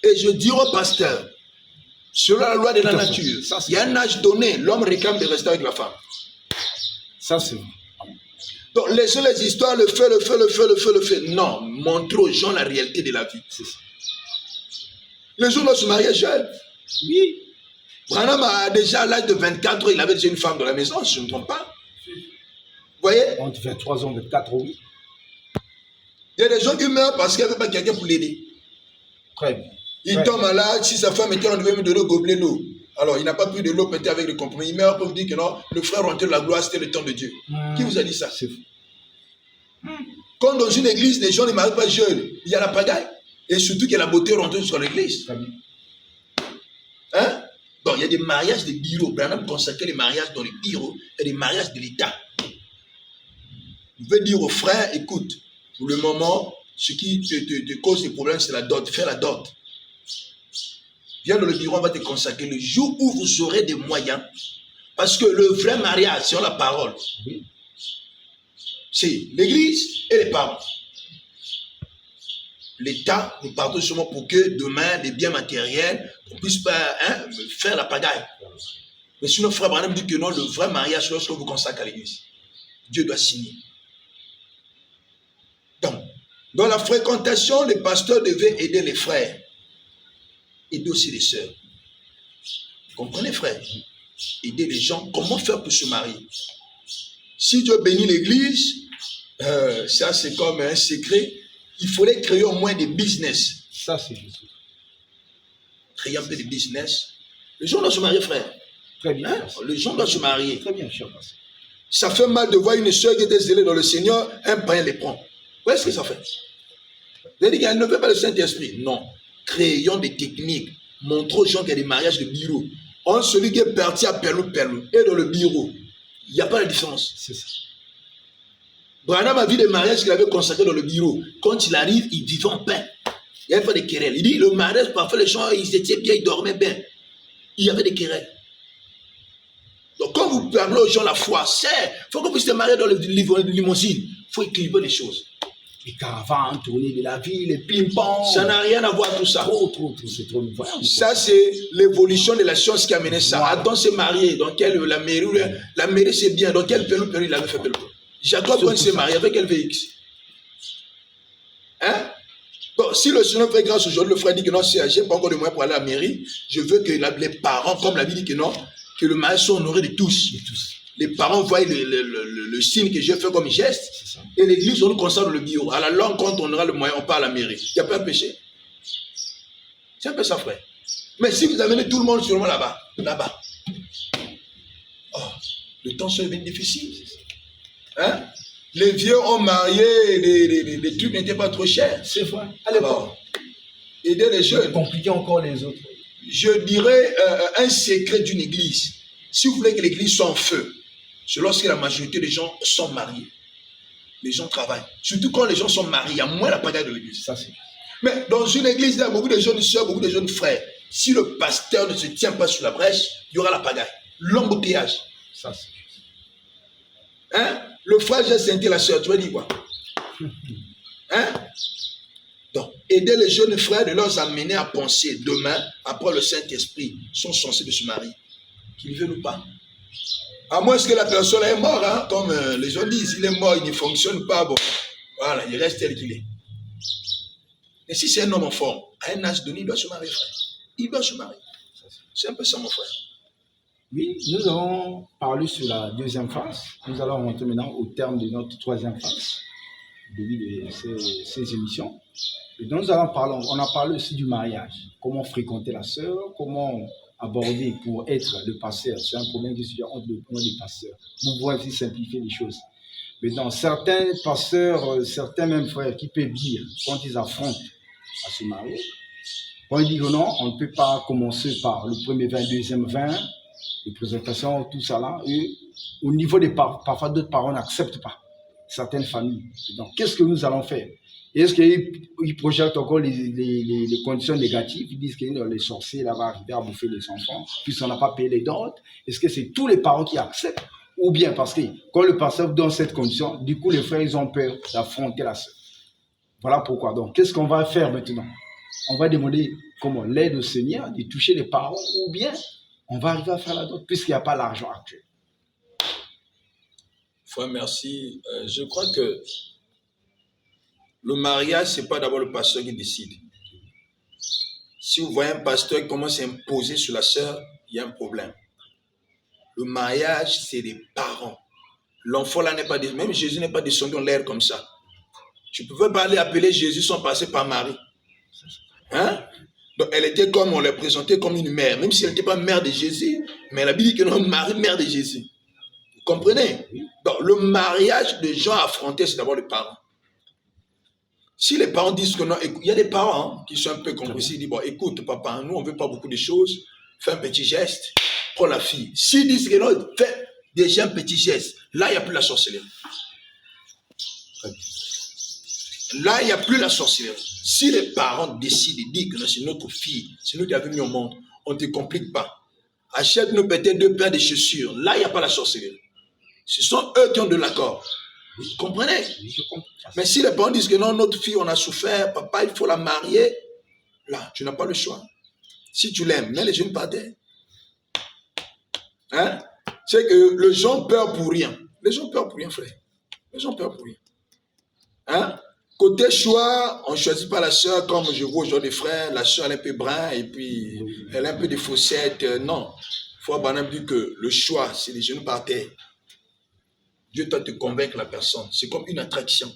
Et je dis au pasteur, selon la loi de la nature, il y a un âge donné, l'homme réclame de rester avec la femme. Ça, c'est vrai. Donc, laissez les histoires, le fait. Non, montrez aux gens la réalité de la vie. C'est ça. Les gens doivent se marier jeunes. Oui. Branham a déjà à l'âge de 24 ans, il avait déjà une femme dans la maison, si je ne me trompe pas. Vous voyez? Entre 23 ans, 24 ans, oui. Il y a des gens qui meurent parce qu'il n'y avait pas quelqu'un pour l'aider. Très bien. Il tombe malade, si sa femme était, on devait lui donner le gobelet d'eau. Alors, il n'a pas pris de l'eau, peut-être avec le compromis. Il meurt pour vous dire que non, le frère rentré de la gloire, c'était le temps de Dieu. Qui vous a dit ça? C'est fou. Quand dans une église, les gens ne marient pas jeunes, il y a la pagaille. Et surtout que la beauté rentre sur l'église. Très bien. Hein? Donc, il y a des mariages de bureaux. Branham consacrait les mariages dans les bureaux et des mariages de l'État. Vous pouvez dire aux frères, écoute, pour le moment, ce qui te cause des problèmes, c'est la dot. Fais la dot. Viens dans le bureau, on va te consacrer le jour où vous aurez des moyens. Parce que le vrai mariage, c'est la parole. C'est l'église et les parents. L'État, nous partons seulement pour que demain, les biens matériels, on puisse pas faire la pagaille. Mais sinon, frère Branham dit que non, le vrai mariage, lorsque vous consacrez à l'église, Dieu doit signer. Donc, dans la fréquentation, les pasteurs devaient aider les frères. Aider aussi les sœurs. Vous comprenez, frère? Aider les gens. Comment faire pour se marier? Si Dieu bénit l'église, ça c'est comme un secret. Il fallait créer au moins des business. Ça, c'est juste. Créer un peu de business. Les gens doivent se marier, frère. Très bien. Hein? Les gens doivent se marier. Très bien, cher pasteur. Ça fait mal de voir une soeur qui était zélée dans le Seigneur, un païen les prend. Où est-ce que ça fait? Vous avez dit qu'elle ne veut pas le Saint-Esprit. Non. Créons des techniques. Montrons aux gens qu'il y a des mariages de bureau. On celui qui est parti à Perlou, et dans le bureau. Il n'y a pas de différence. C'est ça. Branham a vu des mariages qu'il avait consacrés dans le bureau. Quand il arrive, il vivait en paix. Il n'y avait pas de querelles. Il dit, le mariage, parfois les gens, ils étaient bien, ils dormaient bien. Il y avait des querelles. Donc, quand vous parlez aux gens la foi, c'est, il faut que vous soyez mariés dans le limousine. Il faut équilibrer les choses. Les caravanes, tourner de la ville, les ping-pong. Ça n'a rien à voir avec tout ça. Trop, c'est trop. Ça, c'est l'évolution de la science qui a mené ça. Voilà. Adam s'est marié. Dans quelle, la mairie, c'est bien. Dans quel pays il avait fait le peu. Jacob s'est marié avec quel VX? Hein? Bon, si le Seigneur fait grâce aujourd'hui, le frère dit que non, je n'ai pas encore de moyens pour aller à la mairie, je veux que les parents, comme la Bible dit que non, que le mariage soit honoré de tous. Les parents voient le signe que j'ai fait comme geste, et l'église, on nous consacre le bureau. À la longue, quand on aura le moyen, on part à la mairie. Il n'y a pas de péché. C'est un peu ça, frère. Mais si vous amenez tout le monde seulement là-bas, oh, le temps serait difficile. Hein? Les vieux ont marié, les trucs n'étaient pas trop chers. C'est vrai. Alors, aider les jeunes. Compliquer encore les autres. Je dirais un secret d'une église. Si vous voulez que l'église soit en feu, c'est lorsque la majorité des gens sont mariés. Les gens travaillent. Surtout quand les gens sont mariés, il y a moins la pagaille de l'église. Ça, c'est... Mais dans une église, il y a beaucoup de jeunes soeurs, beaucoup de jeunes frères. Si le pasteur ne se tient pas sur la brèche, il y aura la pagaille. L'embouteillage. Ça, c'est... Hein? Le frère, j'ai senti la soeur, tu vas dire quoi? Hein? Donc, aider les jeunes frères de leur amener à penser demain, après le Saint-Esprit, sont censés de se marier. Qu'ils veulent ou pas. À moins que la personne est morte, hein, comme les gens disent, il est mort, il ne fonctionne pas, bon. Voilà, il reste tel qu'il est. Mais si c'est un homme en forme, à un âge donné, il doit se marier, frère. Il doit se marier. C'est un peu ça, mon frère. Oui, nous avons parlé sur la deuxième phase. Nous allons rentrer maintenant au terme de notre troisième phase, au début de ces émissions. Et donc, nous allons parler, on a parlé aussi du mariage. Comment fréquenter la sœur, comment aborder pour être le pasteur. C'est un problème qui se fait entre les pasteurs. Nous pouvons aussi simplifier les choses. Maintenant, certains pasteurs, certains même frères qui peuvent dire, quand ils affrontent à se marier, quand ils disent que non, on ne peut pas commencer par le premier vin, le deuxième vin, les présentations, tout ça là, et au niveau des parents, parfois d'autres parents n'acceptent pas, certaines familles. Donc, qu'est-ce que nous allons faire? Est-ce qu'ils projettent encore les conditions négatives? Ils disent que les sorciers là vont arriver à bouffer les enfants, puisqu'on n'a pas payé les dons. Est-ce que c'est tous les parents qui acceptent? Ou bien parce que quand le pasteur donne cette condition, du coup les frères ils ont peur d'affronter la sœur. Voilà pourquoi. Donc, qu'est-ce qu'on va faire maintenant? On va demander comment l'aide au Seigneur de toucher les parents, ou bien on va arriver à faire la dot puisqu'il n'y a pas l'argent actuel. Frère, merci. Je crois que le mariage, ce n'est pas d'abord le pasteur qui décide. Si vous voyez un pasteur qui commence à imposer sur la sœur, il y a un problème. Le mariage, c'est des parents. L'enfant là n'est pas descendu. Même Jésus n'est pas descendu en l'air comme ça. Tu ne pouvais pas aller appeler Jésus sans passer par Marie. Hein? Donc elle était comme, on l'a présentée comme une mère. Même si elle n'était pas mère de Jésus, mais la Bible dit que non, Marie, mère de Jésus. Vous comprenez? Donc le mariage de gens affrontés, c'est d'abord les parents. Si les parents disent que non, écoute, il y a des parents qui sont un peu compressés, ils disent, bon, écoute, papa, nous, on ne veut pas beaucoup de choses, fais un petit geste, prends la fille. S'ils disent que non, fais déjà un petit geste, là, il n'y a plus la sorcellerie. Là, il n'y a plus la sorcellerie. Si les parents décident de dire que non, c'est notre fille, c'est nous qui avons mis au monde, on ne te complique pas. Achète-nous peut-être 2 paires de chaussures. Là, il n'y a pas la sorcellerie. Ce sont eux qui ont de l'accord. Vous comprenez? Mais si les parents disent que non, notre fille, on a souffert, papa, il faut la marier, là, tu n'as pas le choix. Si tu l'aimes, mets les jeunes par terre. Hein? C'est que les gens peur pour rien. Les gens peur pour rien, frère. Les gens peur pour rien. Hein? Côté choix, on ne choisit pas la soeur comme je vois aujourd'hui, frère. La soeur, elle est un peu brun et puis elle a un peu des faussettes. Non. Il faut avoir dit que le choix, c'est les jeunes par terre. Dieu doit te convaincre la personne. C'est comme une attraction.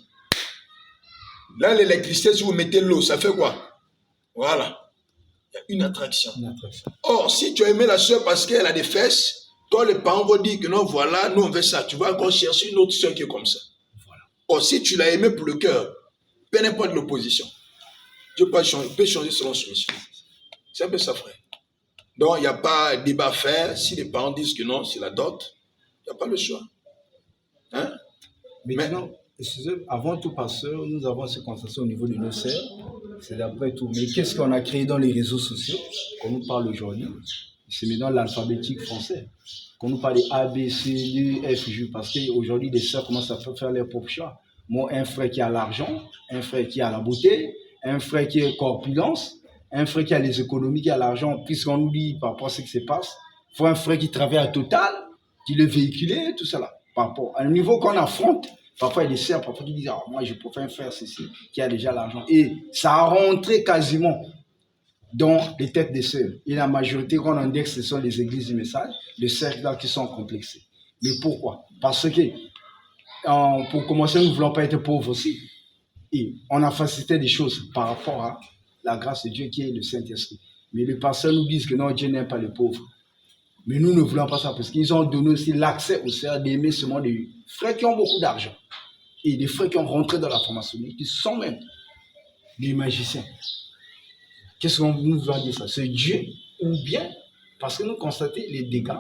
Là, l'électricité, si vous mettez l'eau, ça fait quoi? Voilà. Il y a une attraction. Or, si tu as aimé la soeur parce qu'elle a des fesses, quand les parents vont dire que non, voilà, nous on veut ça, tu vas encore chercher une autre soeur qui est comme ça. Voilà. Or, si tu l'as aimé pour le cœur, peu importe l'opposition, Dieu peut changer selon son mission. C'est un peu ça, frère. Donc, il n'y a pas de débat à faire. Si les parents disent que non, c'est la dot, il Il n'y a pas le choix. Hein? Maintenant, excusez, avant tout, pasteur, nous avons ce constatation au niveau de nos sœurs. C'est d'après tout. Mais qu'est-ce qu'on a créé dans les réseaux sociaux, qu'on nous parle aujourd'hui? C'est maintenant l'alphabétique français. Qu'on nous parle des A, B, C, D, F, G. Parce qu'aujourd'hui, les sœurs commencent à faire leur propre choix. Moi, un frère qui a l'argent, un frère qui a la beauté, un frère qui a corpulence, un frère qui a les économies, qui a l'argent, puisqu'on nous dit par rapport à ce qui se passe, il faut un frère qui travaille à Total, qui le véhicule, tout ça là. Par rapport à un niveau qu'on affronte, parfois il y a des sœurs parfois qui disent ah, moi je préfère faire ceci, qui a déjà l'argent. Et ça a rentré quasiment dans les têtes des sœurs. Et la majorité qu'on indexe, ce sont les églises du message, les cercles là qui sont complexés. Mais pourquoi? Parce que pour commencer, nous ne voulons pas être pauvres aussi. Et on a facilité des choses par rapport à la grâce de Dieu qui est le Saint-Esprit. Mais les pasteurs nous disent que non, Dieu n'aime pas les pauvres. Mais nous ne voulons pas ça parce qu'ils ont donné aussi l'accès aux sœurs d'aimer seulement des frères qui ont beaucoup d'argent. Et des frères qui ont rentré dans la formation, qui sont même des magiciens. Qu'est-ce qu'on nous a dit ça? C'est Dieu ou bien parce que nous constatons les dégâts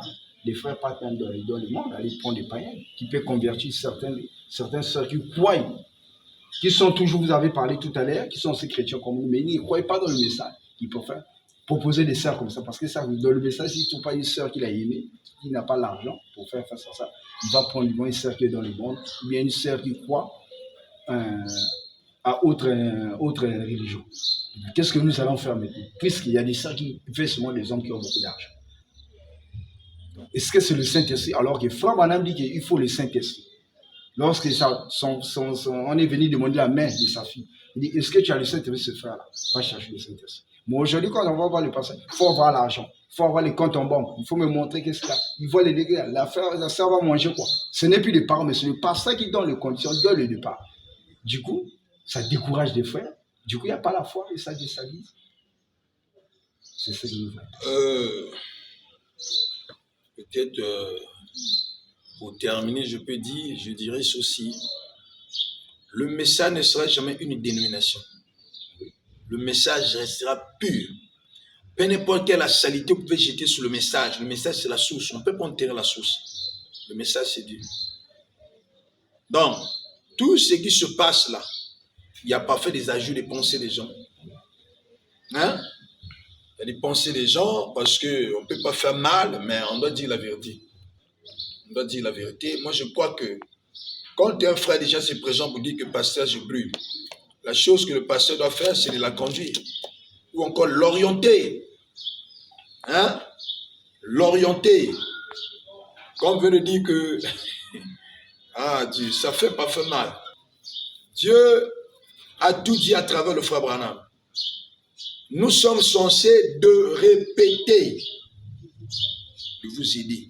des frères partent dans le monde, aller prendre des païens, qui peuvent convertir certaines sœurs qui croient, qui sont toujours, vous avez parlé tout à l'heure, qui sont aussi chrétiens comme nous, mais ils ne croient pas dans le message. Ils peuvent proposer des sœurs comme ça, parce que ça, dans le message, s'il ne trouve pas une sœur qu'il a aimée, qui n'a pas l'argent pour faire face à ça, il va prendre une sœur qui est dans le monde, ou bien une sœur qui croit à autre religion. Qu'est-ce que nous allons faire maintenant? Puisqu'il y a des sœurs qui veulent seulement des hommes qui ont beaucoup d'argent. Est-ce que c'est le Saint-Esprit? Alors que Frère Branham dit qu'il faut le Saint-Esprit. Lorsque on est venu demander la main de sa fille, il dit, est-ce que tu as le Saint-Esprit, ce frère-là? Va chercher le Saint-Esprit. Mais aujourd'hui, quand on va voir le passé, il faut avoir l'argent, il faut avoir les comptes en banque, il faut me montrer qu'est-ce qu'il y a. Il voit les dégâts, la sœur va manger quoi? Ce n'est plus les parents, mais c'est le pasteur qui donne les conditions, donne le départ. Du coup, ça décourage des frères. Du coup, il n'y a pas la foi et ça déstabilise. C'est ce que nous voulons. Peut-être pour terminer, je dirais ceci. Le message ne sera jamais une dénomination. Le message restera pur. Peu n'importe quelle saleté vous pouvez jeter sur le message. Le message, c'est la source. On ne peut pas enterrer la source. Le message, c'est Dieu. Donc, tout ce qui se passe là, il n'y a pas fait des ajouts des pensées des gens. Hein? Il y a des pensées des gens parce qu'on ne peut pas faire mal, mais on doit dire la vérité. On doit dire la vérité. Moi, je crois que quand un frère déjà se présente pour dire que pasteur, je brûle, la chose que le pasteur doit faire, c'est de la conduire. Ou encore l'orienter. Hein? L'orienter. Comme on veut le dire que ah Dieu, ça fait pas fait mal. Dieu a tout dit à travers le frère Branham. Nous sommes censés de répéter, de vous aider.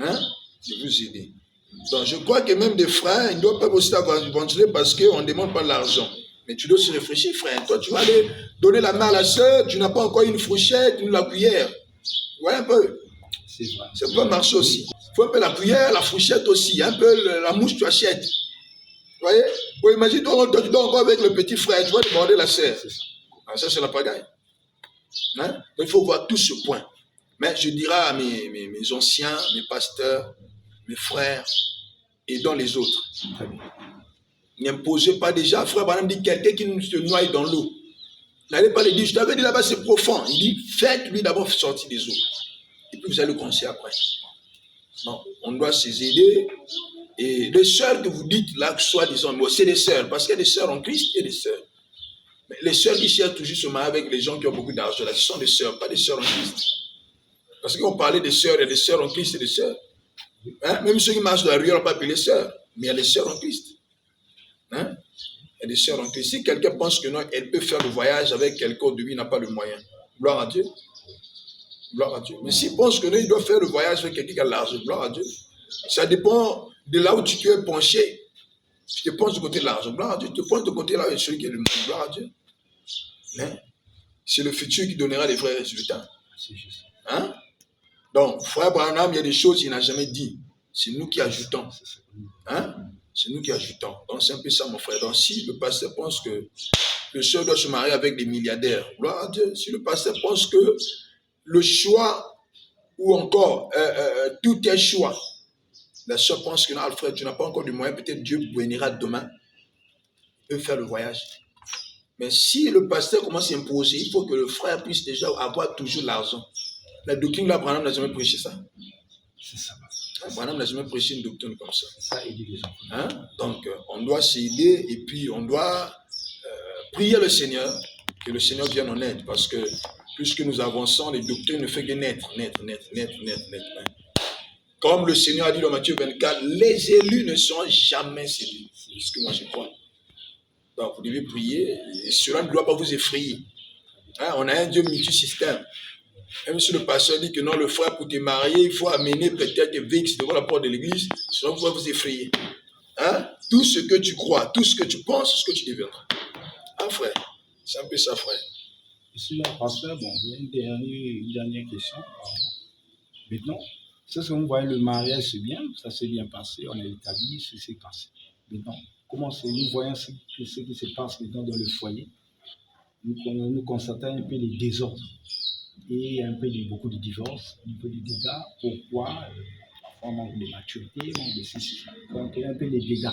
Hein? De vous aider. Donc, je crois que même des frères, ils ne doivent pas aussi évangeler parce qu'on ne demande pas l'argent. Mais tu dois se réfléchir, frère. Toi, tu vas aller donner la main à la sœur, tu n'as pas encore une fourchette, une la cuillère. Vous voyez un peu? C'est vrai. Ça peut marcher aussi. Il faut un peu la cuillère, la fourchette aussi. Un peu la mouche, tu achètes. Vous voyez? Bon, imagine, toi, tu dors encore avec le petit frère, tu vas demander la sœur. Ça, c'est la pagaille. Hein? Donc, il faut voir tout ce point. Mais je dirais à mes anciens, mes pasteurs, mes frères, et dans les autres. N'imposez pas déjà. Frère Branham dit quelqu'un qui se noie dans l'eau. N'allez pas lui dire, je t'avais dit là-bas, c'est profond. Il dit, faites-lui d'abord sortir des eaux. Et puis vous allez le conseiller après. Non, on doit se aider. Et les sœurs que vous dites là, soi-disant, c'est des sœurs, parce qu'il y a des sœurs en Christ et des sœurs. Mais les sœurs qui cherchent toujours se marier avec les gens qui ont beaucoup d'argent, là, ce sont des sœurs, pas des sœurs en Christ. Parce qu'on parlait des sœurs, il y a des sœurs en Christ et des sœurs. Hein? Même ceux qui marchent dans la rue, on n'a pas appelé les sœurs, mais il y a des sœurs en Christ. Hein? Il y a des sœurs en Christ. Si quelqu'un pense que non, elle peut faire le voyage avec quelqu'un de lui, il n'a pas le moyen. Gloire à Dieu. Gloire à Dieu. Mais s'il pense que non, il doit faire le voyage avec quelqu'un qui a l'argent, gloire à Dieu. Ça dépend de là où tu es penché. Si tu te penches du côté de l'argent, gloire à Dieu. Tu te penches du côté là où celui qui est le monde, gloire à Dieu. Mais c'est le futur qui donnera les vrais résultats. C'est juste. Hein? Donc, frère Branham, il y a des choses qu'il n'a jamais dit. C'est nous qui ajoutons. Hein? C'est nous qui ajoutons. Donc, c'est un peu ça, mon frère. Donc, si le pasteur pense que le sœur doit se marier avec des milliardaires, gloire à Dieu. Si le pasteur pense que le choix ou encore tout est choix. La soeur pense que non, Alfred, tu n'as pas encore de moyens, peut-être Dieu bénira demain, il peut faire le voyage. Mais si le pasteur commence à imposer, il faut que le frère puisse déjà avoir toujours l'argent. La doctrine là, Branham n'a jamais prêché ça. C'est ça. Branham n'a jamais prêché une doctrine comme ça. C'est ça, aider les enfants. Hein? Donc, on doit s'aider et puis on doit prier le Seigneur, que le Seigneur vienne en aide, parce que puisque nous avançons, les doctrines ne font que naître. Comme le Seigneur a dit dans Matthieu 24, les élus ne sont jamais séduits. C'est ce que moi je crois. Donc, vous devez prier, et cela ne doit pas vous effrayer. Hein? On a un Dieu multisystème. Même si le pasteur dit que non, le frère, pour te marier, il faut amener peut-être des VX devant la porte de l'église, cela va vous effrayer. Hein? Tout ce que tu crois, tout ce que tu penses, ce que tu deviendras. Ah, frère, c'est un peu ça, frère. Monsieur le pasteur, bon, il y a une dernière question. Maintenant, c'est ce que vous voyez, le mariage, c'est bien, ça s'est bien passé, on a établi, ça s'est passé. Maintenant, nous voyons ce qui se passe maintenant dans le foyer. Nous constatons un peu les désordres et beaucoup de divorces, un peu de dégâts. Pourquoi? On manque de maturité, manque de ceci, donc un peu les dégâts.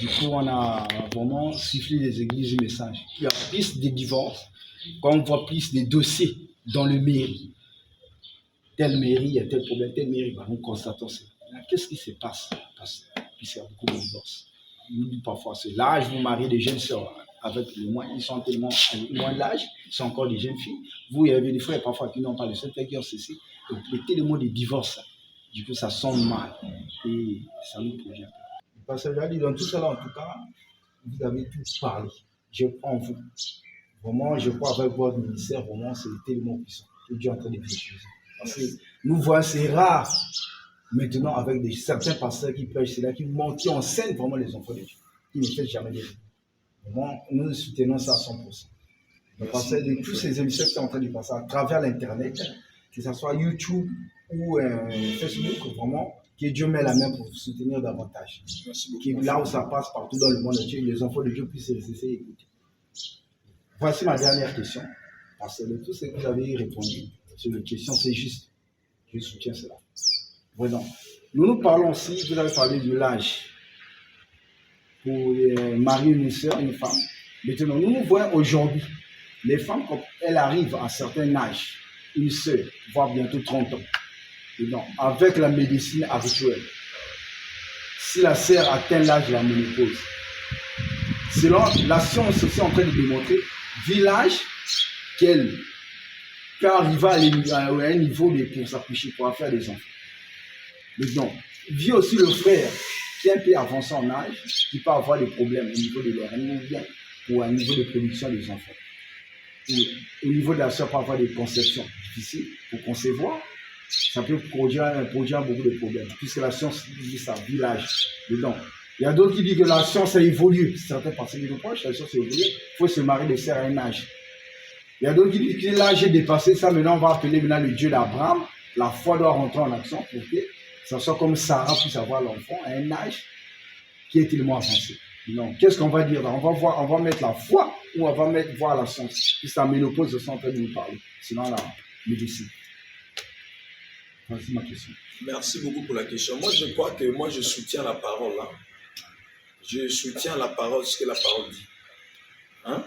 Du coup, on a vraiment sifflé les églises du message. Il y a plus de divorces, quand on voit plus de dossiers dans le mairie. Telle mairie, il y a tel problème, telle mairie, nous constatons ça. Qu'est-ce qui se passe? Parce qu'il y a beaucoup de divorces. Parfois, c'est l'âge, vous mariez des jeunes sœurs avec le moins, ils sont tellement moins de l'âge, ils sont encore des jeunes filles. Vous, il y avait des frères parfois qui n'ont pas le seul qui ont cessé. Donc, tellement de divorces, du coup, ça sonne mal et ça nous provient. Parce que là, dans tout cela, en tout cas, vous avez tout parlé. Je crois en vous. Vraiment, je crois avec votre ministère, vraiment, c'est tellement puissant. Que Dieu est en train de faire des choses. Parce que nous voyons, c'est rare maintenant avec certains pasteurs qui prêchent, c'est là qui enseignent vraiment les enfants de Dieu, qui ne font jamais des choses. Vraiment, nous soutenons ça à 100%. Donc, parce que de tous ces émissions qui sont en train de passer à travers l'Internet, que ce soit YouTube ou Facebook, vraiment, que Dieu met la main pour soutenir davantage. Que là où ça passe partout dans le monde entier, les enfants de Dieu puissent cesser d'écouter. Voici ma dernière question. Parce que de tout ce que vous avez répondu sur les questions, c'est juste. Je soutiens cela. Vraiment. Nous parlons aussi, vous avez parlé de l'âge pour marier une soeur, une femme. Maintenant, nous voyons aujourd'hui, les femmes, quand elles arrivent à un certain âge, une soeur, voire bientôt 30 ans, et donc, avec la médecine actuelle, si la sœur atteint l'âge de la ménopause, selon la science aussi en train de démontrer, vu l'âge qu'elle peut arriver à un niveau pour s'accoucher, pour faire des enfants. Maintenant, vu aussi le frère qui est un peu avancé en âge, qui peut avoir des problèmes au niveau de l'organisme ou bien ou au niveau de production des enfants. Au niveau de la sœur, peut avoir des conceptions difficiles pour concevoir. Ça peut produire beaucoup de problèmes, puisque la science dit ça, vu l'âge dedans. Il y a d'autres qui disent que la science a évolué. Certains personnes qui nous proches, la science a évolué. Il faut se marier de sœurs à un âge. Il y a d'autres qui disent que l'âge est dépassé. Ça, maintenant, on va appeler maintenant le Dieu d'Abraham. La foi doit rentrer en action pour que ça soit comme Sarah puisse avoir l'enfant à un âge qui est tellement avancé. Non. Qu'est-ce qu'on va dire là? On va mettre la foi ou on va voir la science. Puisque la ménopause, je suis en train de nous parler. Sinon, la médecine. Voici ma question. Merci beaucoup pour la question. Moi, je crois que je soutiens la parole là. Je soutiens la parole, ce que la parole dit. Hein?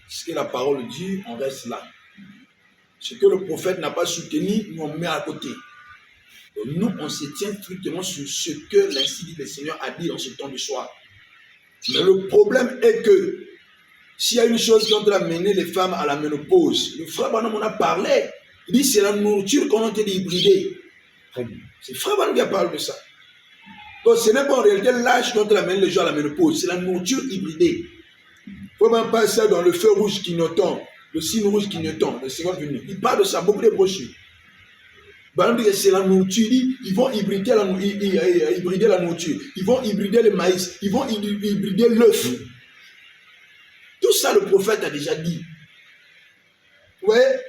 Ce que la parole dit, on reste là. Ce que le prophète n'a pas soutenu, nous on met à côté. Donc, nous, on se tient strictement sur ce que l'Institut dit le Seigneur a dit dans ce temps du soir. Mais le problème est que s'il y a une chose qui doit amener les femmes à la ménopause, le frère Branham en a parlé. Il dit c'est la nourriture qu'on a été hybridée. Très bien. C'est frère Branham qui a parlé de ça. Donc ce n'est pas en réalité l'âge dont on amène les gens à la ménopause, c'est la nourriture hybridée. Il ne faut même pas ça dans le feu rouge clignotant, le signe rouge clignotant, le Seigneur venu. Il parle de ça, beaucoup de brochures. C'est la nourriture, ils vont hybrider la nourriture, ils vont hybrider le maïs, ils vont hybrider l'œuf. Tout ça, le prophète a déjà dit. Ouais.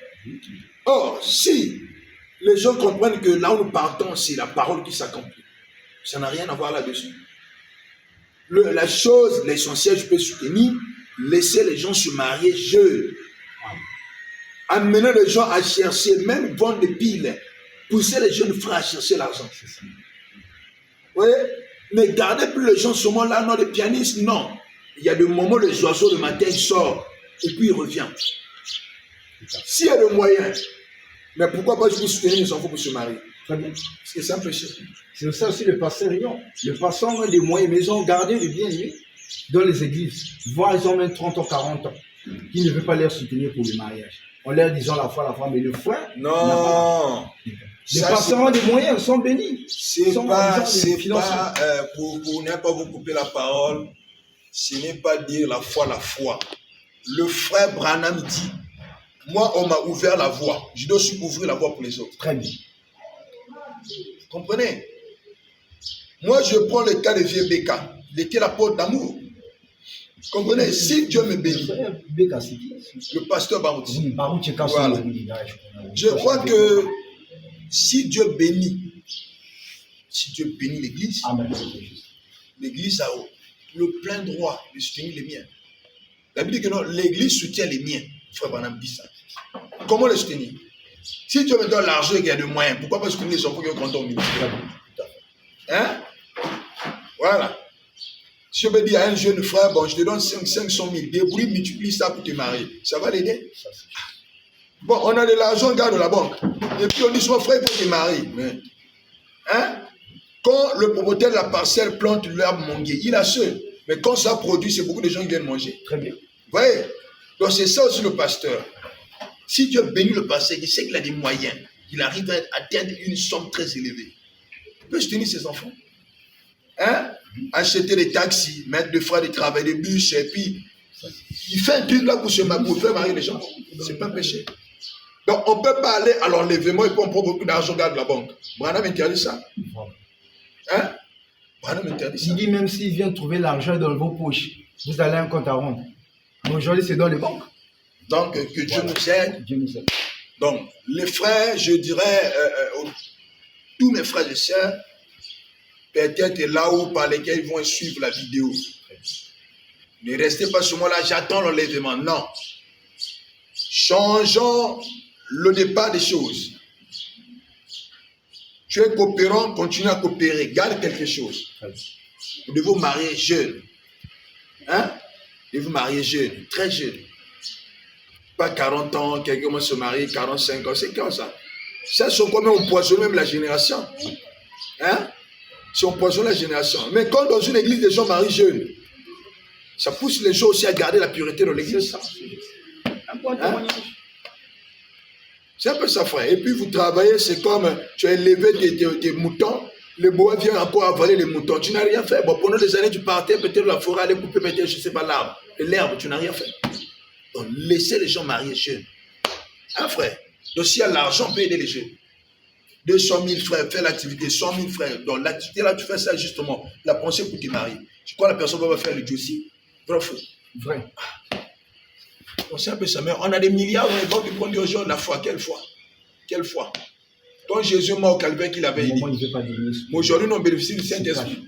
Or, si les gens comprennent que là où nous partons, c'est la parole qui s'accomplit, ça n'a rien à voir là-dessus. La chose, l'essentiel, je peux soutenir, laisser les gens se marier jeunes. Amener les gens à chercher, même vendre des piles, poussez les jeunes frères à chercher l'argent. Oui, ne gardez plus les gens seulement là, non, les pianistes, non. Il y a des moments où les oiseaux le matin, ils sortent et puis ils reviennent. S'il y a des moyens, mais pourquoi pas je vous soutenir les enfants pour se marier? Très bien. Parce que c'est un péché. C'est ça aussi le pasteur Rion. Le pasteur a des moyens, mais ils ont gardé le bien-aimé dans les églises. Voire ils ont même 30 ans, 40 ans. Qui ne veut pas les soutenir pour le mariage. On leur disant la foi, mais le frère. Non. Les pasteurs ont des moyens, ils sont bénis. C'est pas pour ne pas vous couper la parole, ce n'est pas dire la foi. Le frère Branham dit, moi on m'a ouvert la voie, je dois aussi ouvrir la voie pour les autres. Très bien. Vous comprenez? Moi je prends le cas de vieux Béka, il était l'apôtre d'amour. Vous comprenez? Si Dieu me bénit, le pasteur Barouti. Voilà. Je crois que si Dieu bénit l'église, l'église a le plein droit de soutenir les miens. La Bible dit que non, l'église soutient les miens. Frère Branham dit ça. Comment les soutenir? Si Dieu me donne l'argent et qu'il y a des moyens, pourquoi pas soutenir les enfants qui ont grandi au ministère? Hein? Voilà. Si je me dis à un jeune frère, bon, je te donne 500 000, débrouille, multiplie ça pour te marier. Ça va l'aider? Bon, on a de l'argent, on garde de la banque. Et puis on dit, son frère, il faut te marier. Mais, hein? Quand le promoteur de la parcelle plante l'herbe manguier, il a seul. Mais quand ça produit, c'est beaucoup de gens qui viennent manger. Très bien. Vous voyez? Donc c'est ça aussi le pasteur. Si Dieu bénit le pasteur, il sait qu'il a des moyens. Il arrive à atteindre une somme très élevée. Il peut soutenir ses enfants. Hein? Acheter des taxis, mettre des frais de travail, des bus, et puis il fait un truc là pour se marier, pour faire marier les gens. C'est pas un péché. Donc on ne peut pas aller à l'enlèvement et puis on prend beaucoup d'argent, garde la banque. Branham interdit ça. Hein? Branham interdit ça. Il dit même s'il vient trouver l'argent dans vos poches, vous allez un compte à rendre. Mais aujourd'hui, c'est dans les banques. Donc que Dieu nous aide. Dieu nous aide. Donc les frères, je dirais, tous mes frères et sœurs, peut-être là où par lesquels ils vont suivre la vidéo. Ne restez pas sur moi là, j'attends l'enlèvement. Non. Changeons le départ des choses. Tu es coopérant, continue à coopérer, garde quelque chose. Vous devez vous marier jeune. Hein? Vous devez vous marier jeune, très jeune. Pas 40 ans, quelqu'un va se marier, 45 ans, c'est comme ça. Ça, c'est quand même empoisonner même la génération. Hein? C'est empoisonner la génération. Mais quand dans une église, les gens marient jeunes, ça pousse les gens aussi à garder la pureté dans l'église. Hein? C'est un peu ça, frère. Et puis vous travaillez, c'est comme tu as élevé des moutons, le bois vient encore avaler les moutons. Tu n'as rien fait. Bon, pendant des années, tu partais peut-être dans la forêt, aller couper peut-être, je ne sais pas, l'arbre. Et l'herbe, tu n'as rien fait. Donc, laissez les gens marier jeunes. Hein, frère? Donc, s'il y a l'argent, on peut aider les jeunes. 200 000 frères, fais l'activité, 100 000 frères. Donc, l'activité là, tu fais ça justement. La pensée pour te marier. Tu crois que la personne va faire le dossier? Vrai ou faux? Vrai. On sait un peu ça, mais on a des milliards dans les banques qui prennent aux gens la foi. Quelle foi? Quelle foi? Quand Jésus mort au calvaire qu'il avait dit. Mais aujourd'hui, nous bénéficions du Saint-Esprit.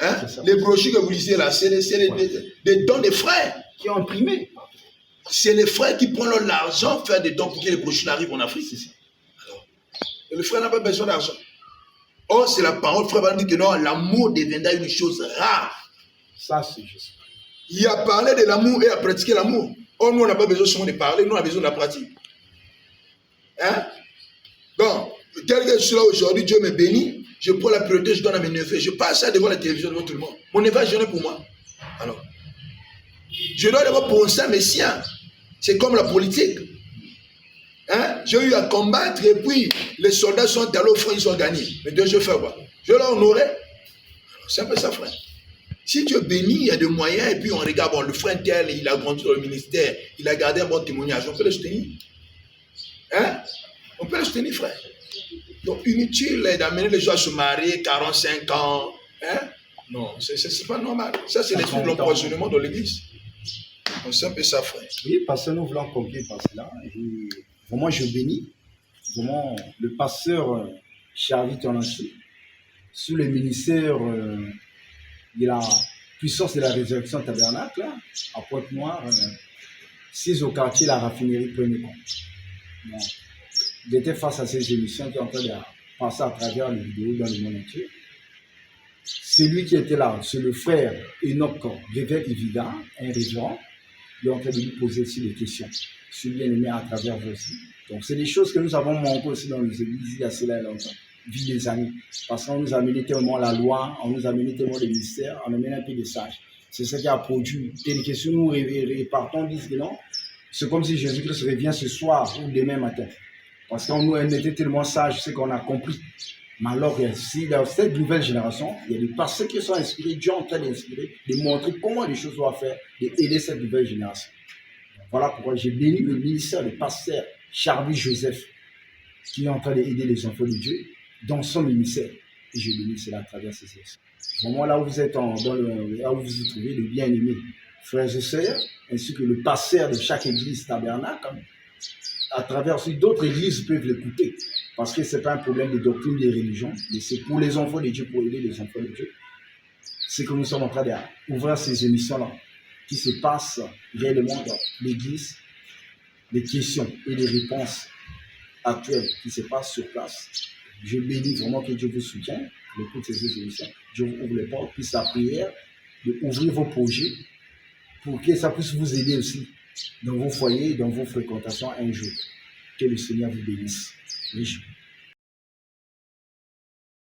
Hein? Les brochures que vous lisez là, c'est des dons des frères. Qui ont imprimé. C'est les frères qui prennent l'argent, faire des dons pour que les brochures arrivent en Afrique. Alors, et le frère n'a pas besoin d'argent. Or, c'est la parole, frère va dire que non, l'amour deviendra une chose rare. Ça, c'est juste. Il a parlé de l'amour et a pratiqué l'amour. Or, nous, on n'a pas besoin seulement de parler, nous, on a besoin de la pratique. Hein? Donc, tel que je suis là aujourd'hui, Dieu me bénit, je prends la priorité, je donne à mes neveux, je passe ça devant la télévision, devant tout le monde. Mon neveu a jeûné pour moi. Alors, je dois d'abord penser à mes siens. C'est comme la politique. Hein? J'ai eu à combattre et puis les soldats sont allés au front, ils ont gagné. Mais Dieu, je fais quoi? Je l'ai honoré. C'est un peu ça, frère. Si Dieu bénit, il y a des moyens, et puis on regarde, bon, le frère tel, il a grandi dans le ministère, il a gardé un bon témoignage, on peut le soutenir. Hein? On peut le soutenir, frère. Donc, inutile d'amener les gens à se marier, 45 ans. Hein? Non, c'est pas normal. Ça, c'est l'esprit de l'empoisonnement dans l'église. On sait un peu ça, frère. Oui, parce que nous voulons conclure par cela. Et vraiment, je bénis vraiment le pasteur Charlie Tonancy sous le ministère de la puissance de la résurrection tabernacle à Pointe-Noire, 6 au quartier La Raffinerie, premier compte. Bon. j'étais face à ces émissions qui sont en train de passer à travers les vidéos dans le monde entier. C'est lui qui était là, c'est le frère Enoch Révèle Évident, un révérend. Il est en train de lui poser aussi des questions. Je suis bien aimé à travers vous aussi. Donc, c'est des choses que nous avons manqué aussi dans les églises il y a cela longtemps, vie des années. Parce qu'on nous a amené tellement la loi, on nous a amené tellement les mystères, on a amené un peu de sages. C'est ça qui a produit. Et les questions nous repartons, disent que non. C'est comme si Jésus-Christ revient ce soir ou demain matin. Parce qu'on nous était tellement sages, c'est qu'on a compris. Mais alors, ici, dans cette nouvelle génération, il y a des pasteurs qui sont inspirés, Dieu est en train d'inspirer, de montrer comment les choses doivent faire, d'aider cette nouvelle génération. Voilà pourquoi j'ai béni le ministère du pasteur Charlie Joseph, qui est en train d'aider les enfants de Dieu dans son ministère. Et je bénis cela à travers ces textes. Au moment là où vous êtes, là où vous vous trouvez, les bien-aimés frères et sœurs, ainsi que le pasteur de chaque église tabernacle, à travers aussi d'autres églises peuvent l'écouter. Parce que ce n'est pas un problème de doctrine de religion, mais c'est pour les enfants de Dieu, pour aider les enfants de Dieu. C'est que nous sommes en train d'ouvrir ces émissions-là, qui se passent réellement dans l'église, les questions et les réponses actuelles qui se passent sur place. Je bénis vraiment que Dieu vous soutienne, l'écoute de ces émissions. Dieu vous ouvre les portes, puis sa prière, d'ouvrir vos projets, pour que ça puisse vous aider aussi dans vos foyers, dans vos fréquentations un jour. Que le Seigneur vous bénisse. Oui.